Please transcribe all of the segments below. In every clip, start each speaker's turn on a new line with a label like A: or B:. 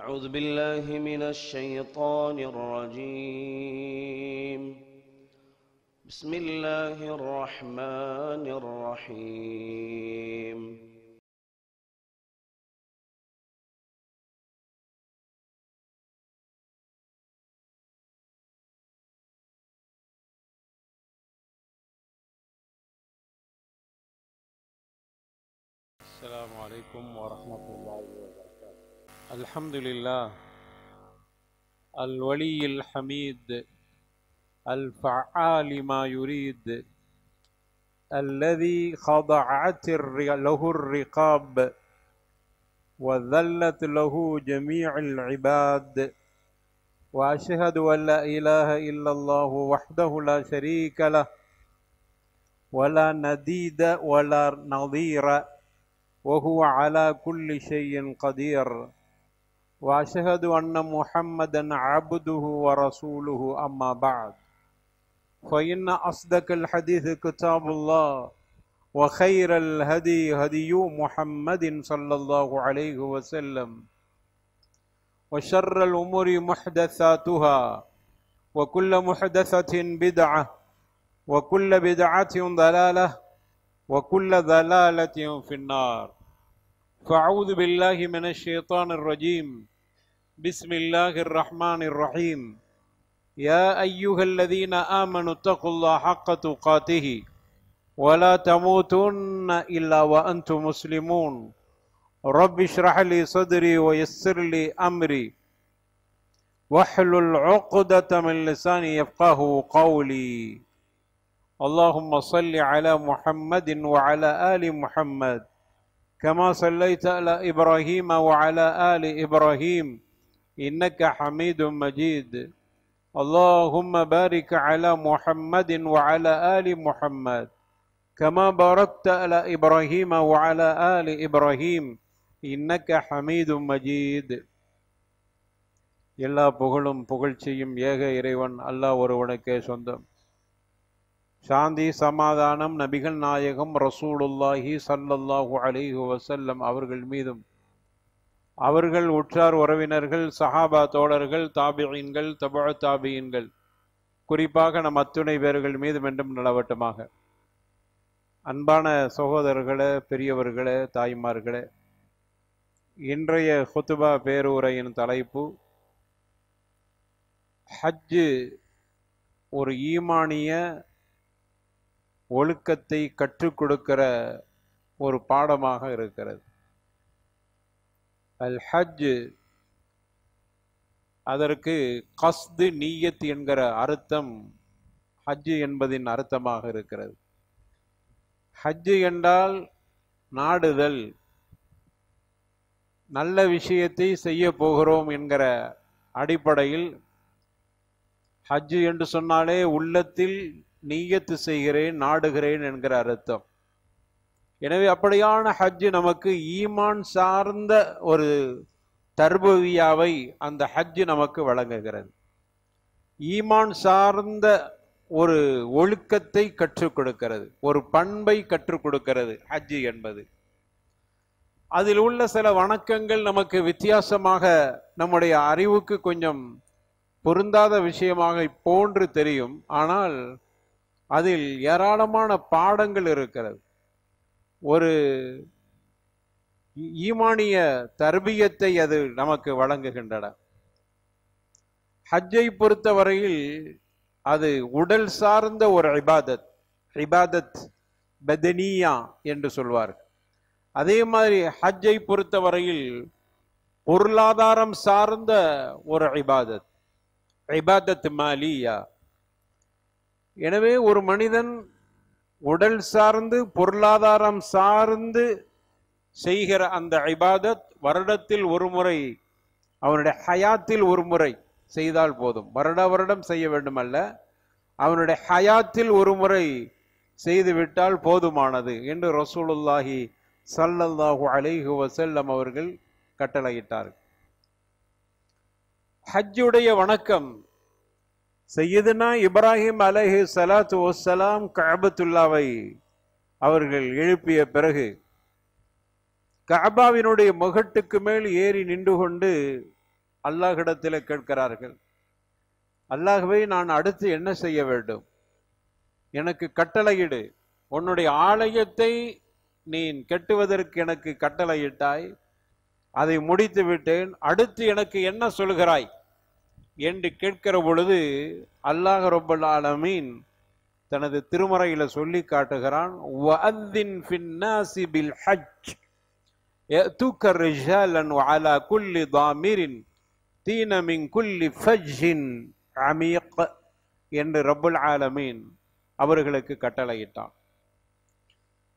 A: أعوذ بالله من الشيطان الرجيم. بسم الله الرحمن الرحيم.
B: السلام عليكم ورحمة الله وبركاته. الحمد لله الولي الحميد الفعال ما يريد الذي خضعت له الرقاب وذلت له جميع العباد، وأشهد أن لا إله إلا الله وحده لا شريك له ولا نديد ولا نظير، وهو على كل شيء قدير، وأشهد أن محمدا عبده ورسوله. أما بعد، فإن أصدق الحديث كتاب الله، وخير الهدي هدي محمد صلى الله عليه وسلم، وشر الأمور محدثاتها، وكل محدثة بدعة، وكل بدعة ضلالة، وكل ضلالة في النار. فأعوذ بالله من الشيطان الرجيم. بسم الله الرحمن الرحيم. يا أيها الذين آمنوا اتقوا الله حق تقاته ولا تموتن إلا وأنتم مسلمون. رب اشرح لي صدري ويسر لي أمري واحلل عقدة من لساني يفقه قولي. اللهم صل على محمد وعلى آل محمد كما صليت على إبراهيم وعلى آل إبراهيم إنك حميد مجيد. اللهم بارك على محمد وعلى آل محمد كما باركت على إبراهيم وعلى آل إبراهيم إنك حميد مجيد. எல்லா புகழும் புகழ்ச்சியும் ஏக இறைவன் அல்லாஹ் ஒருவனுக்கே சொந்தம். சாந்தி சமாதானம் நபிகள் நாயகம் ரசூலுல்லாஹி ஸல்லல்லாஹு அலைஹி வஸல்லம் அவர்கள் மீதும், அவர்கள் உற்றார் உறவினர்கள், சஹாபா தோழர்கள், தாபிஈன்கள், தபஅ தாபிஈன்கள், குறிப்பாக நம் அத்துணை பேர்கள் மீதும் என்றும் நிலவட்டுமாக. அன்பான சகோதரர்களே, பெரியவர்களே, தாய்மார்களே, இன்றைய ஹுத்பா பேருரையின் தலைப்பு ஹஜ்ஜு ஒரு ஈமானிய ஒழுக்கத்தை கற்றுக் கொடுக்கிற ஒரு பாடமாக இருக்கிறது. அல் ஹஜ், அதற்கு கஸ்து நீயத் என்கிற அர்த்தம் ஹஜ் என்பதின் அர்த்தமாக இருக்கிறது. ஹஜ் என்றால் நாடுதல், நல்ல விஷயத்தை செய்ய போகிறோம் என்கிற அடிப்படையில் ஹஜ் என்று சொன்னாலே உள்ளத்தில் நீயத்து செய்கிறேன், நாடுகிறேன் என்கிற அர்த்தம். எனவே அப்படியான ஹஜ் நமக்கு ஈமான் சார்ந்த ஒரு தர்பியாவை அந்த ஹஜ் நமக்கு வழங்குகிறது. ஈமான் சார்ந்த ஒரு ஒழுக்கத்தை கற்றுக் கொடுக்கிறது, ஒரு பண்பை கற்றுக் கொடுக்கிறது ஹஜ் என்பது. அதில் உள்ள சில வணக்கங்கள் நமக்கு வித்தியாசமாக, நம்முடைய அறிவுக்கு கொஞ்சம் பொருந்தாத விஷயமாக போன்று தெரியும். ஆனால் அதில் ஏராளமான பாடங்கள் இருக்கிறது. ஒரு ஈமானிய தர்பியத்தை அது நமக்கு வழங்குகின்றன. ஹஜ்ஜை பொறுத்தவரையில் அது உடல் சார்ந்த ஒரு இபாதத், இபாதத் பதனியா என்று சொல்வார்கள். அதே மாதிரி ஹஜ்ஜை பொறுத்தவரையில் பொருளாதாரம் சார்ந்த ஒரு இபாதத், இபாதத் மாலியா. எனவே ஒரு மனிதன் உடல் சார்ந்து பொருளாதாரம் சார்ந்து செய்கிற அந்த இபாதத் வருடத்தில் ஒரு முறை, அவனுடைய ஹயாத்தில் ஒரு முறை செய்தால் போதும். வருடம் செய்ய வேண்டுமல்ல, அவனுடைய ஹயாத்தில் ஒரு முறை செய்துவிட்டால் போதுமானது என்று ரசூலுல்லாஹி ஸல்லல்லாஹு அலைஹி வஸல்லம் அவர்கள் கட்டளையிட்டார்கள். ஹஜ்ஜுடைய வணக்கம் சையதுனா இப்ராஹிம் அலைஹி ஸலாத்து வஸ்ஸலாம் கஅபத்துல்லாவை அவர்கள் எழுப்பிய பிறகு கஅபாவினுடைய முகட்டுக்கு மேல் ஏறி நின்று கொண்டு அல்லாஹ்விடத்தில் கேட்கிறார்கள், அல்லாஹ்வே, நான் அடுத்து என்ன செய்ய வேண்டும்? எனக்கு கட்டளையிடு. உன்னுடைய ஆலயத்தை நீ கட்டுவதற்கு எனக்கு கட்டளையிட்டாய், அதை முடித்து விட்டேன், அடுத்து எனக்கு என்ன சொல்கிறாய் என்று கேட்கிற பொழுது அல்லாஹ் ரப்பல் ஆலமீன் தனது திருமறையில சொல்லி காட்டுகிறான், வஅذின் ஃபின்னாஸி பில் ஹஜ் யஅதூக ரிஜாலன் வஅலா குல்லி தாமிரின் தீன மின் குல்லி ஃபஜ்ஜின் அமீக் என்று ரப்பல் ஆலமீன் அவர்களுக்கு கட்டளையிட்டான்.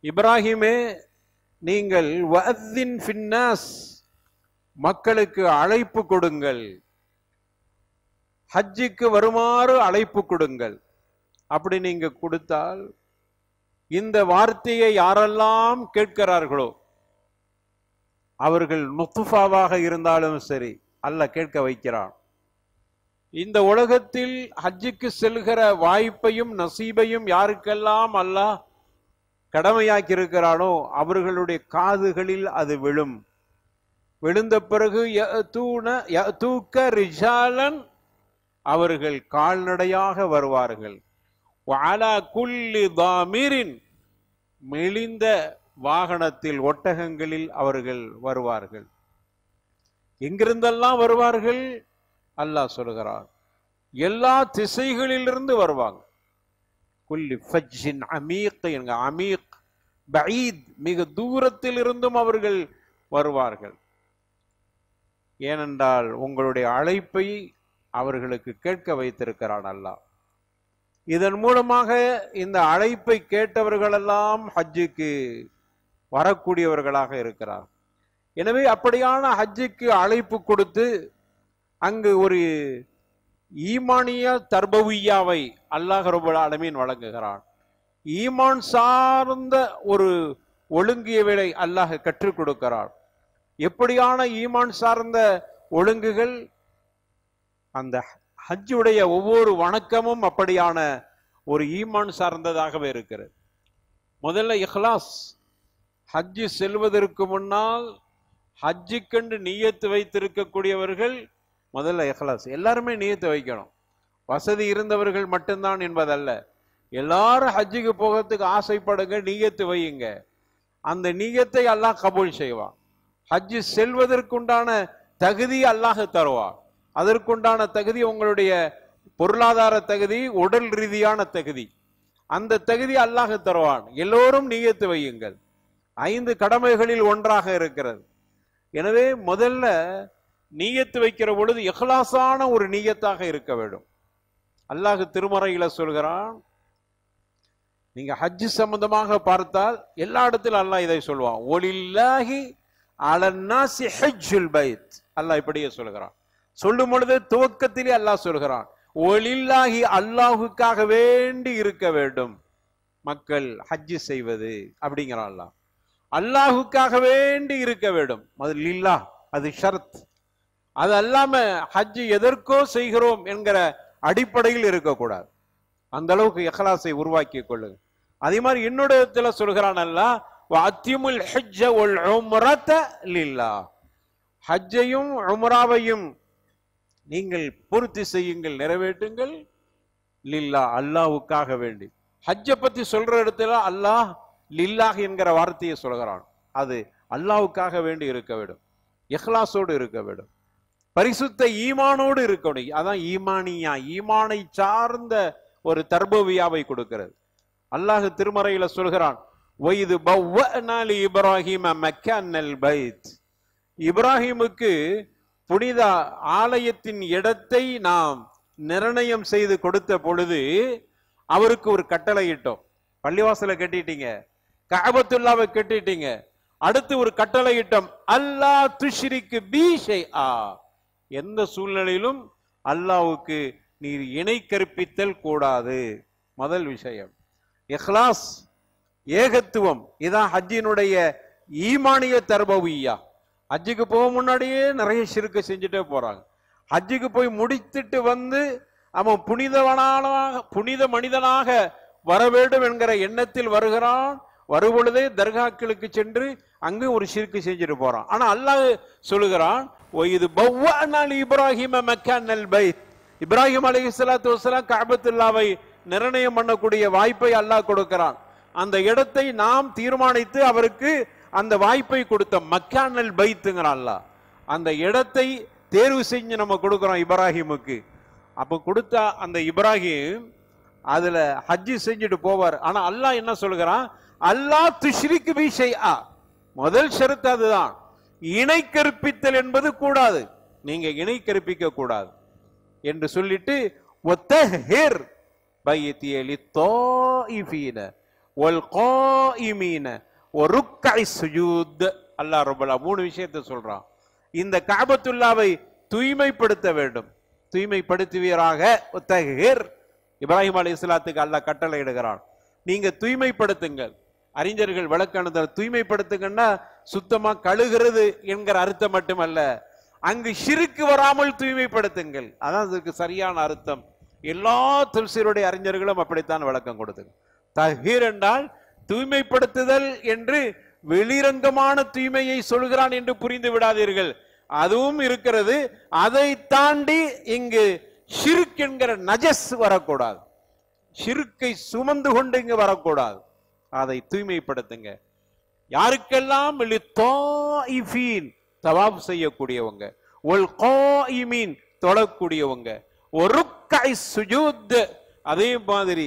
B: இப்ராஹிமே, நீங்கள் வஅذின் ஃபின்னாஸ், மக்களுக்கு அழைப்பு கொடுங்கள், ஹஜ்ஜுக்கு வருமாறு அழைப்பு கொடுங்கள். அப்படி நீங்க கொடுத்தால் இந்த வார்த்தையை யாரெல்லாம் கேட்கிறார்களோ அவர்கள் நுத்ஃபாவாக இருந்தாலும் சரி அல்லாஹ் கேட்க வைக்கிறான். இந்த உலகத்தில் ஹஜ்ஜுக்கு செல்கிற வாய்ப்பையும் நசீபையும் யாருக்கெல்லாம் அல்லாஹ் கடமையாக்கி இருக்கிறானோ அவர்களுடைய காதுகளில் அது விழும். விழுந்த பிறகு யஅதூக ரிஜாலன், அவர்கள் கால்நடையாக வருவார்கள், வஅலா குல்லி தாமிரின், மெலிந்த வாகனத்தில் ஒட்டகங்களில் அவர்கள் வருவார்கள். எங்கிருந்தெல்லாம் வருவார்கள்? அல்லாஹ் சொல்கிறார், எல்லா திசைகளிலிருந்து வருவாங்க. குல்லி ஃபஜ்ஜின் அமீக், என்க அமீக் பஈத், மிக தூரத்தில் இருந்தும் அவர்கள் வருவார்கள். ஏனென்றால் உங்களுடைய அழைப்பை அவர்களுக்கு கேட்க வைத்திருக்கிறான் அல்லாஹ். இதன் மூலமாக இந்த அழைப்பை கேட்டவர்களெல்லாம் ஹஜ்ஜுக்கு வரக்கூடியவர்களாக இருக்கிறார். எனவே அப்படியான ஹஜ்ஜுக்கு அழைப்பு கொடுத்து அங்கு ஒரு ஈமானிய தர்பவியாவை அல்லாஹ் ரப்பல் ஆலமீன் வழங்குகிறான். ஈமான் சார்ந்த ஒரு ஒழுங்கியவை அல்லாஹ் கற்றுக் கொடுக்கிறான். எப்படியான ஈமான் சார்ந்த ஒழுங்குகள்? அந்த ஹஜ்ஜுடைய ஒவ்வொரு வணக்கமும் அப்படியான ஒரு ஈமான் சார்ந்ததாகவே இருக்கிறது. முதல்ல இஹ்லாஸ். ஹஜ்ஜு செல்வதற்கு முன்னால் ஹஜ்ஜுக்கென்று நியத்து வைத்திருக்கக்கூடியவர்கள் முதல்ல இஹ்லாஸ். எல்லாருமே நியத்து வைக்கணும். வசதி இருந்தவர்கள் மட்டும்தான் என்பதல்ல. எல்லாரும் ஹஜ்ஜுக்கு போகிறதுக்கு ஆசைப்படுங்க, நியத்து வையுங்க. அந்த நியத்தை அல்லாஹ் கபூல் செய்வான். ஹஜ்ஜு செல்வதற்குண்டான தகுதி அல்லாஹ் தருவான். அதற்குண்டான தகுதி உங்களுடைய பொருளாதார தகுதி, உடல் ரீதியான தகுதி, அந்த தகுதி அல்லாஹ் தருவான். எல்லோரும் நியத்து வையுங்கள். 5 கடமைகளில் ஒன்றாக இருக்கிறது. எனவே முதல்ல நியத்து வைக்கிற பொழுது இஹ்லாஸான ஒரு நியத்தாக இருக்க வேண்டும். அல்லாஹ் திருமறையில சொல்கிறான், நீங்க ஹஜ் சம்பந்தமாக பார்த்தால் எல்லா இடத்திலும் அல்லாஹ் இதை சொல்வான், ஒலில்லாஹி அலன்னாசி ஹஜ்ஜுல் பைத். அல்லாஹ் இப்படியே சொல்கிறான். சொல்லும் பொழுது துவக்கத்திலே அல்லாஹ் சொல்கிறான், ஒலில்லாஹி, அல்லாஹுக்காக வேண்டி இருக்க வேண்டும் மக்கள் ஹஜ்ஜு செய்வது அப்படிங்கிறான். அல்லாஹ் அல்லாஹுக்காக வேண்டி இருக்க வேண்டும். அது லில்லாஹ், அது ஷர்த். அது அல்லாம ஹஜ்ஜு எதற்கோ செய்கிறோம் என்கிற அடிப்படையில் இருக்கக்கூடாது. அந்த அளவுக்கு இஹ்லாஸை உருவாக்கி கொள்ளுங்க. அதே மாதிரி இன்னொரு இடத்துல சொல்கிறான் அல்லாஹ், வஅத்திமுல் ஹஜ்ஜ வல் உம்ரத லில்லாஹ், ஹஜ்ஜையும் உம்ராவையும் நீங்கள் பூர்த்தி செய்யுங்கள், நிறைவேற்றுங்கள், லில்லாஹ், அல்லாஹ்வுக்காக வேண்டி. ஹஜ்ஜை பத்தி சொல்ற இடத்துல அல்லாஹ் லில்லாஹ் என்கிற வார்த்தையை சொல்கிறான். அது அல்லாஹ்வுக்காக வேண்டி இருக்க வேண்டும், இஹ்லாஸோடு இருக்க வேண்டும், பரிசுத்த ஈமானோடு இருக்கணும். அதான் ஈமானியா, ஈமானை சார்ந்த ஒரு தர்பவியாவை கொடுக்கிறது. அல்லாஹ் திருமறையில சொல்கிறான், வைது பவ்வஅனா லி இப்ராஹீம மக்கானல் பைத், இப்ராஹிமுக்கு புனித ஆலயத்தின் இடத்தை நாம் நிர்ணயம் செய்து கொடுத்த பொழுது அவருக்கு ஒரு கட்டளை இட்டோம். பள்ளிவாசலை கட்டிட்டீங்க, கஅபத்துல்லாவை கட்டிட்டீங்க, அடுத்து ஒரு கட்டளை இட்டோம், அல்லா துஷ்ரிக்கு பி ஷைஆ, எந்த சூழ்நிலையிலும் அல்லாஹ்வுக்கு நீர் இணை கற்பித்தல் கூடாது. முதல் விஷயம் இஹ்லாஸ், ஏகத்துவம். இதான் ஹஜ்ஜினுடைய ஈமானிய தர்பவியா. ஹஜ்ஜுக்கு போக முன்னாடியே நிறைய ஷிர்க்கு செஞ்சுட்டே போறாங்க. ஹஜ்ஜுக்கு போய் முடித்துட்டு வந்து அவன் புனித மனிதனாக வர வேண்டும் என்கிற எண்ணத்தில் வருகிறான். வரும்பொழுதே தர்காக்களுக்கு சென்று அங்கு ஒரு ஷிர்க்கு செஞ்சுட்டு போறான். ஆனா அல்லாஹ் சொல்லுகிறான், இது பவ்வஅனா இப்ராஹிம மக்கானல் பைத், இப்ராஹிம் அலைஹிஸ்ஸலாத்து வஸ்ஸலாம் கஅபத்துல்லாவை நிர்ணயம் பண்ணக்கூடிய வாய்ப்பை அல்லாஹ் கொடுக்கிறான். அந்த இடத்தை நாம் தீர்மானித்து அவருக்கு அந்த வாய்ப்பை கொடுத்த மக்கானல் பைத்துங்கிறான் அல்லாஹ். அந்த இடத்தை தேர்வு செஞ்சு நம்ம கொடுக்கிறோம் இப்ராஹிமுக்கு. அப்ப கொடுத்தா அந்த இப்ராஹிம் அதுல ஹஜ்ஜி செஞ்சுட்டு போவார். ஆனா அல்லாஹ் என்ன சொல்கிறான், அல்லாஹ் துஷ்ரிக் பி ஷைஆ, முதல் ஷரத்து அதுதான். இணை கற்பித்தல் என்பது கூடாது, நீங்க இணை கற்பிக்க கூடாது என்று சொல்லிட்டு வத்தஹிர் பைத்திய லித்தாயிஃபீன வல் காயிமீன வருக்கஇ சுஜூத். அல்லாஹ் ரப்பல் மூணு விஷயத்தை சொல்றான். இந்த கஅபத்துல்லாவை தூய்மைப்படுத்த வேண்டும், தூய்மைப்படுத்துவீராக. வத்தஹிர், இப்ராஹிம் அலைஹிஸ்ஸலாத்துக்கு அல்லாஹ் கட்டளை இடுகிறான், நீங்க தூய்மைப்படுத்துங்கள். அறிஞர்கள் விளக்கணத்தை தூய்மைப்படுத்துங்கன்னா சுத்தமா கழுகிறது என்கிற அர்த்தம் மட்டுமல்ல, அங்கு ஷிர்க் வராமல் தூய்மைப்படுத்துங்கள், அதான் அதுக்கு சரியான அர்த்தம். எல்லா தஃசீருடைய அறிஞர்களும் அப்படித்தான் விளக்கம் கொடுத்துங்க. தஹீர் என்றால் தூய்மைப்படுத்துதல் என்று வெளிரங்கமான தூய்மையை சொல்கிறான் என்று புரிந்து விடாதீர்கள், அதுவும் இருக்கிறது. அதை தாண்டி இங்கு ஷிர்க் என்கிற நஜஸ் வரக்கூடாது, ஷிர்க்கை சுமந்து கொண்டு இங்கு வரக்கூடாது. அதை தூய்மைப்படுத்துங்க. யாருக்கெல்லாம் தவாப் செய்யக்கூடியவங்க, ஒல் காயிமீன் தொழக்கூடியவங்க, ஒருக்கை சுஜூத் அதே மாதிரி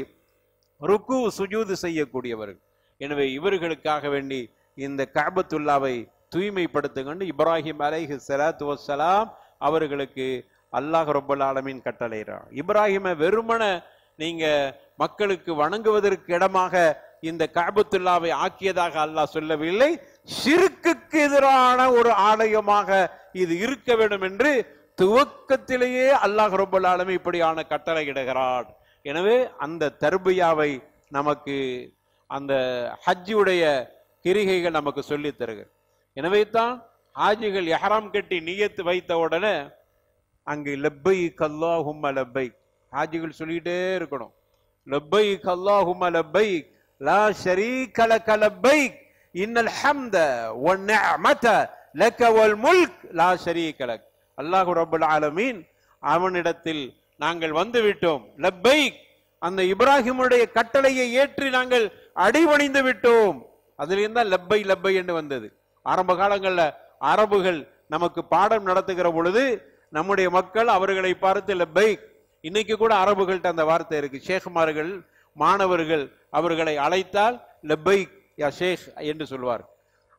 B: ருக்கு சுஜூத் செய்யக்கூடியவர்கள். எனவே இவர்களுக்காக வேண்டி இந்த கஅபத்துல்லாவை தூய்மைப்படுத்துங்கன்னு இப்ராஹிம் அலைஹிஸ்ஸலாத்து வஸ்ஸலாம் அவர்களுக்கு அல்லாஹ் ரப்பல் ஆலமீன் கட்டளையிறான். இப்ராஹிமை வெறுமன நீங்க மக்களுக்கு வணங்குவதற்கு இடமாக இந்த கஅபத்துல்லாவை ஆக்கியதாக அல்லாஹ் சொல்லவில்லை, ஷிர்க்குக்கு எதிரான ஒரு ஆலயமாக இது இருக்க வேண்டும் என்று துவக்கத்திலேயே அல்லாஹ் ரப்பல் ஆலமீன் இப்படியான கட்டளை இடுகிறார். எனவே அந்த தர்பியாவை நமக்கு அந்த ஹஜ்ஜுடைய கிரிகைகள் நமக்கு சொல்லி தருக. எனவே தான் ஹாஜிகள் இஹ்ராம் கட்டி நியத்து வைத்த உடனே அங்கு லப்பைக் அல்லாஹும்ம லப்பைக் ஹாஜிகள் சொல்லிட்டே இருக்கணும். லப்பைக் அல்லாஹும்ம லப்பைக் லா ஷரீக லக லப்பைக் இன்னல் ஹம்த வன் நிஅமத லக வல் முல்க் லா ஷரீக லக். அல்லாஹ் ரப்பல் ஆலமீன் அவனிடத்தில் நாங்கள் வந்து விட்டோம். லப்பைக், அந்த இப்ராஹிமுடைய கட்டளையை ஏற்றி நாங்கள் அடிபணிந்து விட்டோம். அதிலிருந்து தான் லப்பை லப்பை என்று வந்தது. ஆரம்ப காலங்களில் அரபுகள் நமக்கு பாடம் நடத்துகிற பொழுது நம்முடைய மக்கள் அவர்களை பார்த்து லப்பைக், இன்னைக்கு கூட அரபுகள்கிட்ட அந்த வார்த்தை இருக்கு. ஷேக்மார்கள் மாணவர்கள் அவர்களை அழைத்தால் லப்பைக் யா ஷேக் என்று சொல்வார்.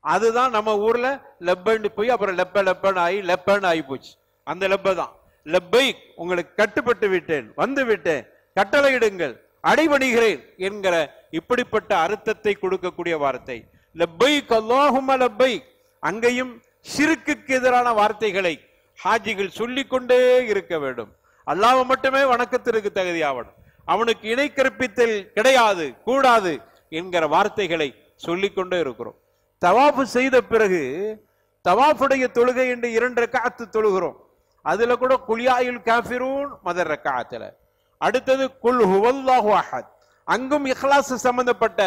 B: அதுதான் நம்ம ஊர்ல லப்பன்னு போய் அப்புறம் லெப்பன் ஆகி போச்சு. அந்த லப்ப தான் லப்பைக், உங்களுக்கு கட்டுப்பட்டு விட்டேன், வந்து விட்டேன், கட்டளையிடுங்கள், அடிபணிகிறேன் என்கிற இப்படிப்பட்ட அர்த்தத்தை கொடுக்கக்கூடிய வார்த்தை லப்பைக் அல்லாஹும்ம லப்பைக். அங்கேயும் ஷிர்க்குக்கு எதிரான வார்த்தைகளை ஹாஜிகள் சொல்லிக்கொண்டே இருக்க வேண்டும். அல்லாஹ் மட்டுமே வணக்கத்திற்கு தகுதியாவணும், அவனுக்கு இணை கற்பித்தல் கிடையாது, கூடாது என்கிற வார்த்தைகளை சொல்லிக்கொண்டே இருக்கிறோம். தவாஃப் செய்த பிறகு தவாஃபுடைய தொழுகை என்று 2 ரக்அத் தொழுகிறோம். அதுல கூட குல்யாயுல் காஃபிரூன் முதல் ரக்அத்துல, அடுத்தது குல் ஹுவல்லாஹு அஹத், அங்கும் இஹ்லாஸ் சம்பந்தப்பட்ட,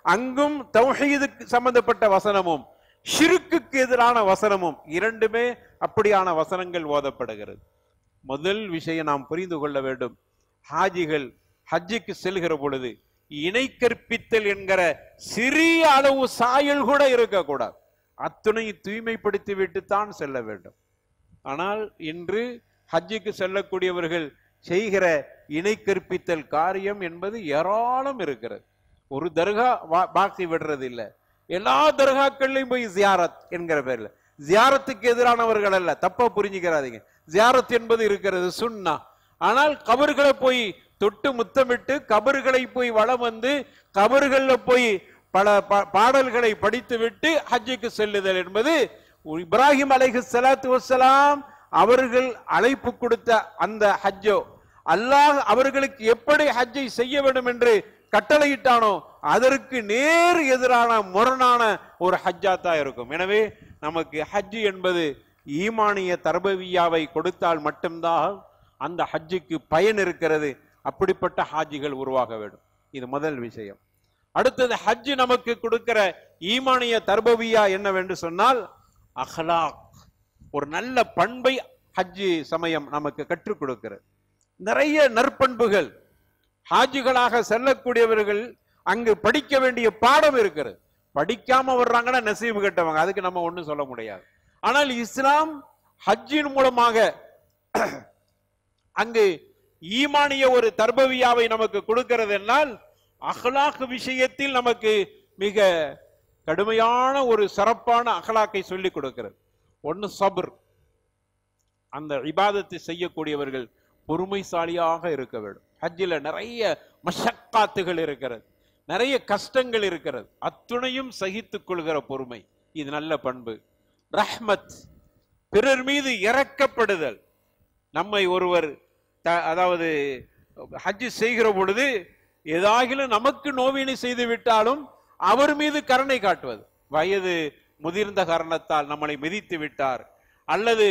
B: அங்கும் தௌஹீதுக்கு சம்பந்தப்பட்ட வசனமும் ஷிர்க்குக்கு எதிரான வசனமும் இரண்டுமே அப்படியான வசனங்கள் ஓதப்படுகிறது. முதல் விஷயம் நாம் புரிந்து கொள்ள வேண்டும், ஹாஜிகள் ஹஜ்ஜுக்கு செல்கிற பொழுது இணை கற்பித்தல் என்கிற சிறிய அளவு சாயல் கூட இருக்கக்கூடாது. அத்துணை தூய்மைப்படுத்தி விட்டு தான் செல்ல வேண்டும். ஆனால் இன்று ஹஜ்ஜுக்கு செல்லக்கூடியவர்கள் செய்கிற இணை கற்பித்தல் காரியம் என்பது ஏராளம் இருக்கிறது. ஒரு தர்கா பாக்கி விடுறது இல்லை, எல்லா தர்காக்கள்லையும் போய் ஜியாரத் என்கிற பேர்ல. ஜியாரத்துக்கு எதிரானவர்கள் அல்ல, தப்பா புரிஞ்சுக்கிறாதீங்க. ஜியாரத் என்பது இருக்கிறது சுன்னா. ஆனால் கபர்களை போய் தொட்டு முத்தமிட்டு கபர்களை போய் வலம் வந்து கபர்கள்ல போய் பல பாடல்களை படித்து விட்டு ஹஜ்ஜுக்கு செல்லுதல் என்பது இப்ராஹிம் அலைஹிஸ்ஸலாத்து வஸ்ஸலாம் அவர்கள் அழைப்பு கொடுத்த அந்த ஹஜ்ஜோ, அல்லாஹ் அவர்களுக்கு எப்படி ஹஜ்ஜை செய்ய வேண்டும் என்று கட்டளையிட்டானோ அதற்கு நேர் எதிரான முரணான ஒரு ஹஜ்ஜாத்தான் இருக்கும். எனவே நமக்கு ஹஜ் என்பது ஈமானிய தர்பவியாவை கொடுத்தால் மட்டும்தான் அந்த ஹஜ்ஜுக்கு பயன் இருக்கிறது. அப்படிப்பட்ட ஹாஜிகள் உருவாக வேண்டும். இது முதல் விஷயம். அடுத்தது ஹஜ் நமக்கு கொடுக்கிற ஈமானிய தர்பவியா என்னவென்று சொன்னால் அஹ்லாக், ஒரு நல்ல பண்பை ஹஜ்ஜி சமயம் நமக்கு கற்றுக் கொடுக்கிறது. நிறைய நற்பண்புகள் ஹாஜிகளாக செல்லக்கூடியவர்கள் அங்கு படிக்க வேண்டிய பாடம் இருக்கிறது. படிக்காம வர்றாங்கன்னா நசீபு கட்டவங்க, அதுக்கு நம்ம ஒண்ணும் சொல்ல முடியாது. ஆனால் இஸ்லாம் ஹஜ்ஜின் மூலமாக அங்கு ஈமானிய ஒரு தர்பவியாவை நமக்கு கொடுக்கிறது என்றால் அஹ்லாக் விஷயத்தில் நமக்கு மிக கடுமையான ஒரு சிறப்பான அஹ்லாக்கை சொல்லி கொடுக்கிறது. ஒன்னு சப்ர், அந்த இபாதத்தை செய்யக்கூடியவர்கள் பொறுமைசாலியாக இருக்க வேண்டும். ஹஜ்ஜில நிறைய மஷக்காத்துகள் இருக்கிறது, நிறைய கஷ்டங்கள் இருக்கிறது, அத்துணையும் சகித்துக் கொள்கிற பொறுமை, இது நல்ல பண்பு. ரஹ்மத், பிறர் மீது இரக்கப்படுதல். நம்மை ஒருவர் அதாவது ஹஜ் செய்கிற பொழுது ஏதாகிலும் நமக்கு நோவினை செய்து விட்டாலும் அவர் மீது கருணை காட்டுவது. வயது முதிர்ந்த காரணத்தால் நம்மளை மிதித்து விட்டார், அல்லது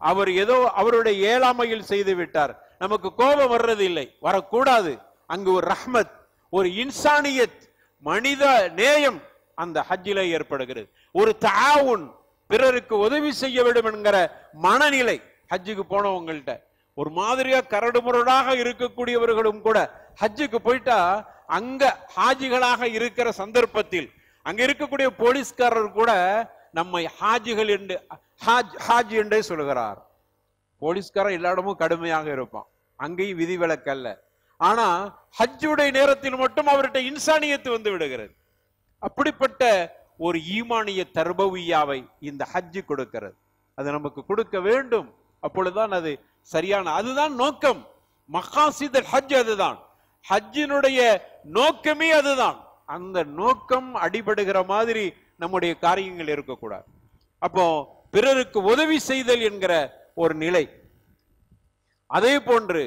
B: அவர் ஏதோ அவருடைய ஏழாமையில் செய்து விட்டார், நமக்கு கோபம் வர்றது இல்லை, வரக்கூடாது. அங்கு ஒரு ரஹ்மத், ஒரு இன்சானியத், மனித நேயம் அந்த ஹஜ்ஜில ஏற்படுகிறது. ஒரு தஆவுன், பிறருக்கு உதவி செய்ய வேண்டும் என்கிற மனநிலை. ஹஜ்ஜுக்கு போனவங்கள்ட்ட ஒரு மாதிரியா கரடுமுரடாக இருக்கக்கூடியவர்களும் கூட ஹஜ்ஜுக்கு போயிட்டா அங்க ஹாஜிகளாக இருக்கிற சந்தர்ப்பத்தில் அங்க இருக்கக்கூடிய போலீஸ்காரர் கூட நம்மை ஹாஜிகள் என்று ஹாஜி என்றே சொல்கிறார். போலீஸ்காரர் எல்லா இடமும் கடுமையாக இருப்பான், அங்கேயும் விதிவிலக்கல்ல. ஆனா ஹஜ்ஜுடைய நேரத்தில் மட்டும் அவர்கிட்ட இன்சானியத்து வந்து விடுகிறது. அப்படிப்பட்ட ஒரு ஈமானிய தர்பவியாவை இந்த ஹஜ்ஜு கொடுக்கிறது. அது நமக்கு கொடுக்க வேண்டும், அப்பொழுதுதான் அது சரியான, அதுதான் நோக்கம். மகாசித் ஹஜ் அதுதான், ஹஜ்ஜினுடைய நோக்கமே அதுதான். அந்த நோக்கம் அடிபடுகிற மாதிரி நம்முடைய காரியங்கள் இருக்கக்கூடாது. அப்போ பிறருக்கு உதவி செய்தல் என்கிற ஒரு நிலை. அதே போன்று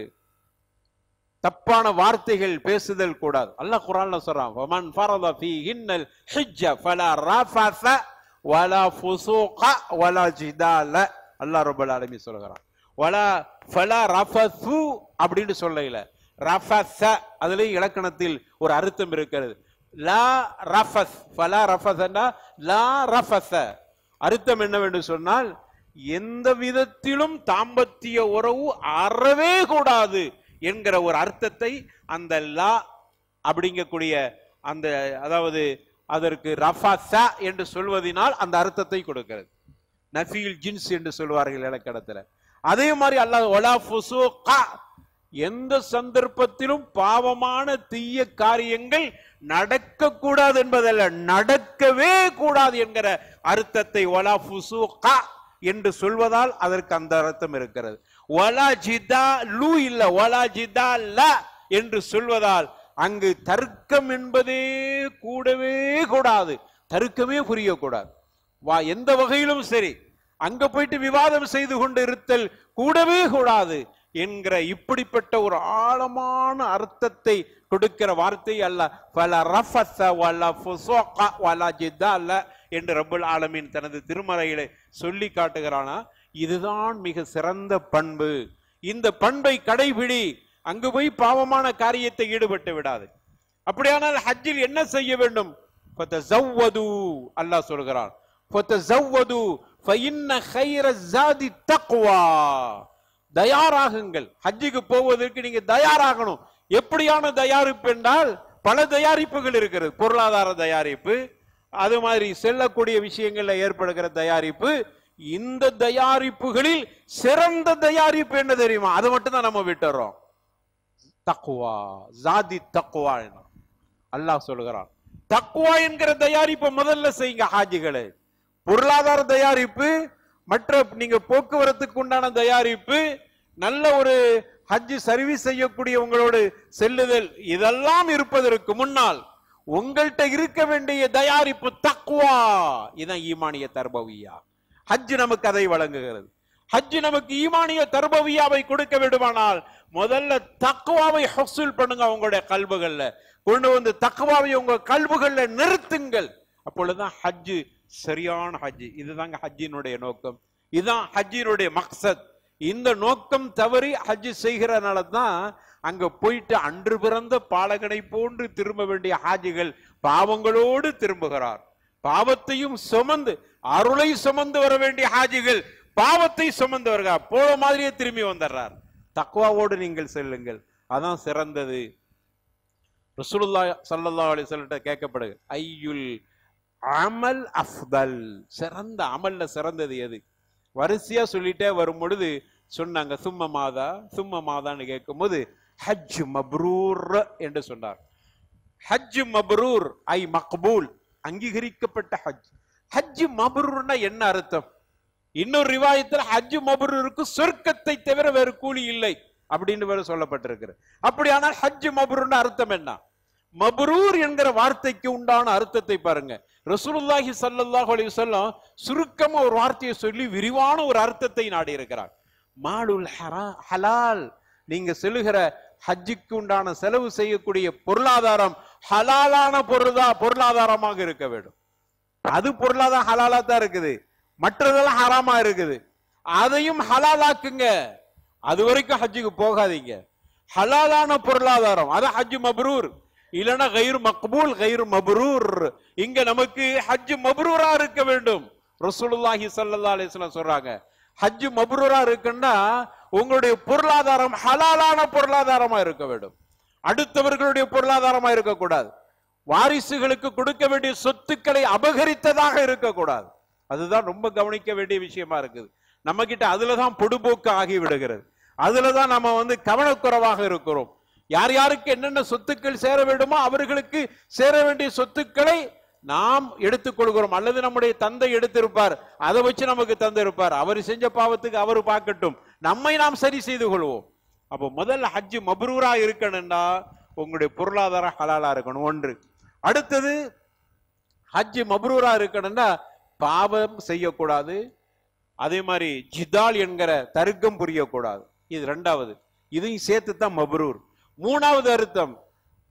B: தப்பான வார்த்தைகள் பேசுதல் கூடாது. அல்லாஹ் குர்ஆன்ல சொல்றான், வமன் ஃபரத ஃபீஹின்னல் ஹஜ்ஜ ஃபலா ரஃபஸ வலா ஃபுசூக வலா ஜிதால. அல்லாஹ் ரப்பல் ஆலமீன் சொல்றான், வலா ஃபலா ரஃபஸு அப்படினு சொல்லல, ரஃபஸ அதுல இலக்கணத்தில் ஒரு அர்த்தம் இருக்கிறது. லா ரஃபஸ், ஃபலா ரஃபஸனா லா ரஃபஸ, அர்த்தம் என்னவென்று சொன்னால் எந்த விதத்திலும் தாம்பத்திய உறவு அறவே கூடாது என்கிற ஒரு அர்த்தத்தை அந்த லா அப்படிங்கக்கூடிய அந்த அதாவது அதற்கு ரஃபஸா என்று சொல்வதனால் அந்த அர்த்தத்தை கொடுக்கிறது. நஃபீல் ஜின்ஸ் என்று சொல்வார்கள் இலக்கணத்துல. அதே மாதிரி அல்லாஹ் வலா ஃபுசூகா, எந்த சந்தர்ப்பத்திலும் பாவமான தீய காரியங்கள் நடக்கக்கூடாது என்பதல்ல, நடக்கவே கூடாது என்கிற அர்த்தத்தை வலா ஃபுசூகா என்று சொல்வதால் அதற்கு அந்த அர்த்தம் இருக்கிறது. வலா ஜிதாலு இல்ல, வலா ஜிதால என்று சொல்வதால் அங்கு தர்க்கம் என்பதே கூடவே கூடாது, தர்க்கமே புரியக்கூடாது. எந்த வகையிலும் சரி அங்க போயிட்டு விவாதம் செய்து கொண்டு இருத்தல் கூடவே கூடாது என்கிற இப்படிப்பட்ட ஒரு ஆழமான அர்த்தத்தை கொடுக்கிற வார்த்தை அல்ல ஃபலா ரஃபஸ வலா ஃபுஸூக வலா ஜிதால என்று ரப்பல் ஆலமீன் தனது திருமறையிலே சொல்லி காட்டுகிறானா. இதுதான் மிக சிறந்த பண்பு. இந்த பண்பை கடைபிடி, அங்கு போய் பாவமான காரியத்தை ஈடுபட்டு விடாது. அப்படியானால் ஹஜ்ஜில் என்ன செய்ய வேண்டும்? ஃபதஸவ்வது, அல்லாஹ் சொல்கிறான், ஃபதஸவ்வது ஃபஇன்ன கைர ஸாதி தக்வா. தயாராகுங்கள், ஹஜ்ஜுக்கு போவதற்கு நீங்க தயாராகணும். எப்படியான தயாரிப்பு என்றால் பல தயாரிப்புகள் இருக்கிறது. பொருளாதார தயாரிப்பு, அது மாதிரி செல்லக்கூடிய விஷயங்கள்ல ஏற்படுகிற தயாரிப்பு. இந்த தயாரிப்புகளில் சிறந்த தயாரிப்பு என்ன தெரியுமா? அது மட்டும் தான் நம்ம விட்டுறோம். தக்வா, ஜாதி தக்வா. அல்லாஹ் சொல்கிறான், தக்வா என்கிற தயாரிப்பை முதல்ல செய்யுங்க ஹாஜிகளே. பொருளாதார தயாரிப்பு, மற்ற நீங்க போக்குவரத்துக்கு உண்டான தயாரிப்பு, நல்ல ஒரு ஹஜ் சர்வீஸ் செய்யக்கூடிய உங்களோடு செல்லுதல், இதெல்லாம் இருப்பதற்கு முன்னால் உங்கள்கிட்ட இருக்க வேண்டிய தயாரிப்பு தக்வா. இதான் ஈமானிய தர்பவியா. ஹஜ் நமக்கு அதை வழங்குகிறது. ஹஜ் நமக்கு ஈமானிய தர்பவியாவை கொடுக்க வேண்டுமானால் முதல்ல தக்வாவை ஹுஸ்ஸுல் பண்ணுங்க. உங்களுடைய கல்புகள்ல கொண்டு வந்து தக்வாவை உங்க கல்புகள்ல நிறுத்துங்கள். அப்பொழுதுதான் ஹஜ் சரியான ஹஜ். இதுதாங்க ஹஜ்ஜினுடைய நோக்கம், இதுதான் ஹஜ்ஜினுடைய மக்சத். இந்த நோக்கம் தவறி ஹஜ் செய்கிறனால தான் அங்க போயிட்டு அன்று பிறந்த பாலகனை போன்று திரும்ப வேண்டிய ஹாஜிகள் பாவங்களோடு திரும்புகிறார். பாவத்தையும் சுமந்து அருளை சுமந்து வர வேண்டிய ஹாஜிகள் பாவத்தை சுமந்தவர்கள் போல மாதிரியே திரும்பி வந்துடுறார். தக்வாவோடு நீங்கள் செல்லுங்கள், அதான் சிறந்தது. ரசூலுல்லாஹி ஸல்லல்லாஹு அலைஹி வஸல்லம் கேட்கப்படுது, ஐயுல் அமல் அஃதல், சிறந்த அமல்ல சிறந்தது எது? வரிசையா சொல்லிட்டே வரும் பொழுது சொன்னாங்க சும்ம மாதான்னு கேட்கும் போது ஹஜ் மப்ரூர் என்று சொன்னார். ஹஜ் மப்ரூர் ஐ மக்பூல், அங்கீகரிக்கப்பட்ட ஹஜ். ஹஜ் மப்ரூர்னா என்ன அர்த்தம்? இன்னொரு ரிவாயத்தில் ஹஜ் மப்ரூருக்கு சொர்க்கத்தை தவிர வேறு கூலி இல்லை அப்படின்னு வேற சொல்லப்பட்டிருக்கிறது. அப்படியானால் ஹஜ் மப்ரூர்னு அர்த்தம் என்ன? மப்ரூர் என்கிற வார்த்தைக்கு உண்டான அர்த்தத்தை பாருங்க. ரசூலுல்லாஹி ஸல்லல்லாஹு அலைஹி வஸல்லம் சுருக்கமா ஒரு வார்த்தையை சொல்லி விரிவான ஒரு அர்த்தத்தை நாடி இருக்கிறார். மாலுல் ஹலால், நீங்க செல்லுகிற ஹஜ்ஜுக்கு உண்டான செலவு செய்யக்கூடிய பொருளாதாரம் ஹலாலான பொருளாதாரமாக இருக்க வேண்டும். அது பொருளாதாரம் ஹலாலா தான் இருக்குது, மற்றதெல்லாம் ஹராமா இருக்குது. அதையும் ஹலாலாக்குங்க, அது வரைக்கும் ஹஜ்ஜுக்கு போகாதீங்க. ஹலாலான பொருளாதாரம், அது ஹஜ் மப்ரூர். இல்லைன்னா கைரு மக்பூல் கைரு மப்ரூர். இங்க நமக்கு ஹஜ் மப்ரூரா இருக்க வேண்டும். ரசூலுல்லாஹி ஸல்லல்லாஹு அலைஹி வஸல்லம் சொல்றாங்க, ஹஜ் மப்ரூரா இருக்குன்னா உங்களுடைய பொருளாதாரம் ஹலாலான பொருளாதாரமா இருக்க வேண்டும், அடுத்தவர்களுடைய பொருளாதாரமா இருக்கக்கூடாது, வாரிசுகளுக்கு கொடுக்க வேண்டிய சொத்துக்களை அபகரித்ததாக இருக்கக்கூடாது. அதுதான் ரொம்ப கவனிக்க வேண்டிய விஷயமா இருக்குது. நம்ம கிட்ட அதுலதான் பொடுபோக்கு ஆகி விடுகிறது, அதுலதான் நம்ம கவனக்குறைவாக இருக்கிறோம். யார் யாருக்கு என்னென்ன சொத்துக்கள் சேர வேண்டுமோ அவர்களுக்கு சேர வேண்டிய சொத்துக்களை நாம் எடுத்துக் கொள்கிறோம். அல்லது நம்முடைய தந்தை எடுத்திருப்பார், அதை வச்சு நமக்கு தந்திருப்பார், அவர் செஞ்ச பாவத்துக்கு அவர் பார்க்கட்டும், நம்மை நாம் சரி செய்து கொள்வோம். அப்போ முதல் ஹஜ் மப்ரூரா இருக்கணும்னா உங்களுடைய பொருளாதாரம் ஹலாலா இருக்கணும் ஒன்று. அடுத்தது ஹஜ் மப்ரூரா இருக்கணும்னா பாவம் செய்யக்கூடாது, அதே மாதிரி ஜிதால் என்கிற தர்க்கம் புரியக்கூடாது. இது ரெண்டாவது, இதையும் சேர்த்து தான் மப்ரூர். மூணாவது அர்த்தம்,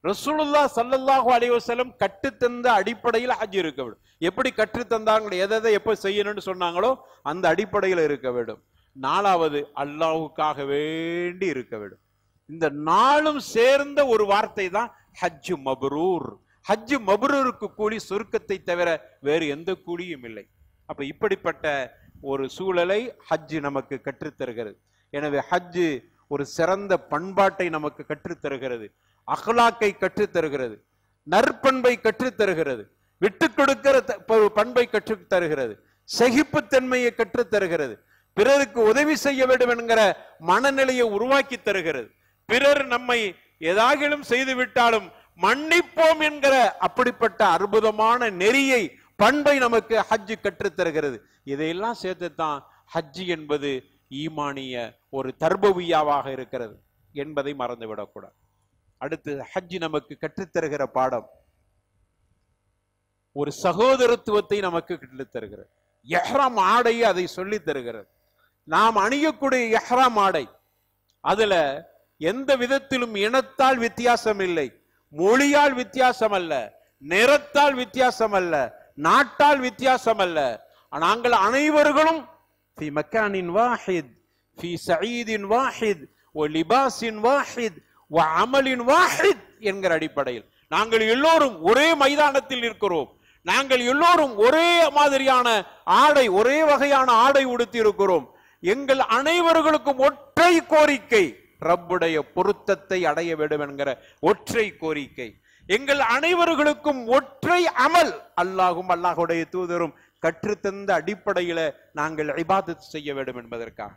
B: ரசூலுல்லாஹ் ஸல்லல்லாஹு அலைஹி வஸல்லம் கற்றுத்தந்த அடிப்படையில் ஹஜ் இருக்க வேண்டும். எப்படி கற்றுத்தந்தாங்களோ, எதை எப்ப செய்யணும்னு சொன்னாங்களோ அந்த அடிப்படையில் இருக்க வேண்டும். நாலாவது, அல்லாஹ்வுக்காக வேண்டி இருக்க வேண்டும். இந்த நாளும் சேர்ந்த ஒரு வார்த்தை தான் ஹஜ் மப்ரூர். ஹஜ் மப்ரூருக்கு கூலி சொர்க்கத்தை தவிர வேறு எந்த கூலியும் இல்லை. அப்ப இப்படிப்பட்ட ஒரு சூழலை ஹஜ் நமக்கு கற்றுத்தருகிறது. எனவே ஹஜ் ஒரு சிறந்த பண்பாட்டை நமக்கு கற்றுத்தருகிறது, அஹ்லாக்கை கற்றுத்தருகிறது, நற்பண்பை கற்றுத்தருகிறது, விட்டு கொடுக்கிற பண்பை கற்றுத் தருகிறது, சகிப்புத்தன்மையை கற்றுத்தருகிறது, பிறருக்கு உதவி செய்ய வேண்டும் என்கிற மனநிலையை உருவாக்கி தருகிறது, பிறர் நம்மை ஏதாகிலும் செய்து விட்டாலும் மன்னிப்போம் என்கிற அப்படிப்பட்ட அற்புதமான நெறியை பண்பை நமக்கு ஹஜ் கற்றுத்தருகிறது. இதையெல்லாம் சேர்த்துத்தான் ஹஜ் என்பது ஈமானிய ஒரு தர்பவியாவாக இருக்கிறது என்பதை மறந்துவிடக்கூடாது. அடுத்து ஹஜ் நமக்கு கற்றுத்தருகிற பாடம் ஒரு சகோதரத்துவத்தை நமக்கு கற்றுத்தருகிறது. எஹ்ராம் ஆடை அதை சொல்லி தருகிறது. நாம் அணியக்கூடிய எஹ்ராம் ஆடை அதுல எந்த விதத்திலும் இனத்தால் வித்தியாசம் இல்லை, மொழியால் வித்தியாசம் அல்ல, நிறத்தால் வித்தியாசம் அல்ல, நாட்டால் வித்தியாசம் அல்ல. நாங்கள் அனைவர்களும் في مكان واحد في سعيد واحد ولباس واحد وعمل واحد என்கிற அடிப்படையில் நாங்கள் எல்லோரும் ஒரே மைதானத்தில் இருக்கிறோம். நாங்கள் எல்லோரும் ஒரே மாதிரியான ஆடை, ஒரே வகையான ஆடை உடுத்தி இருக்கிறோம். எங்கள் அனைவர்களுக்கும் ஒற்றை கோரிக்கை, ரப்புடைய பொருத்தத்தை அடைய வேண்டும் என்கிற ஒற்றை கோரிக்கை. எங்கள் அனைவர்களுக்கும் ஒற்றை அமல், அல்லாஹும் அல்லாஹுடைய தூதரும் கற்றுத்தந்த அடிப்படையில நாங்கள் இபாதத் செய்ய வேண்டும் என்பதற்காக.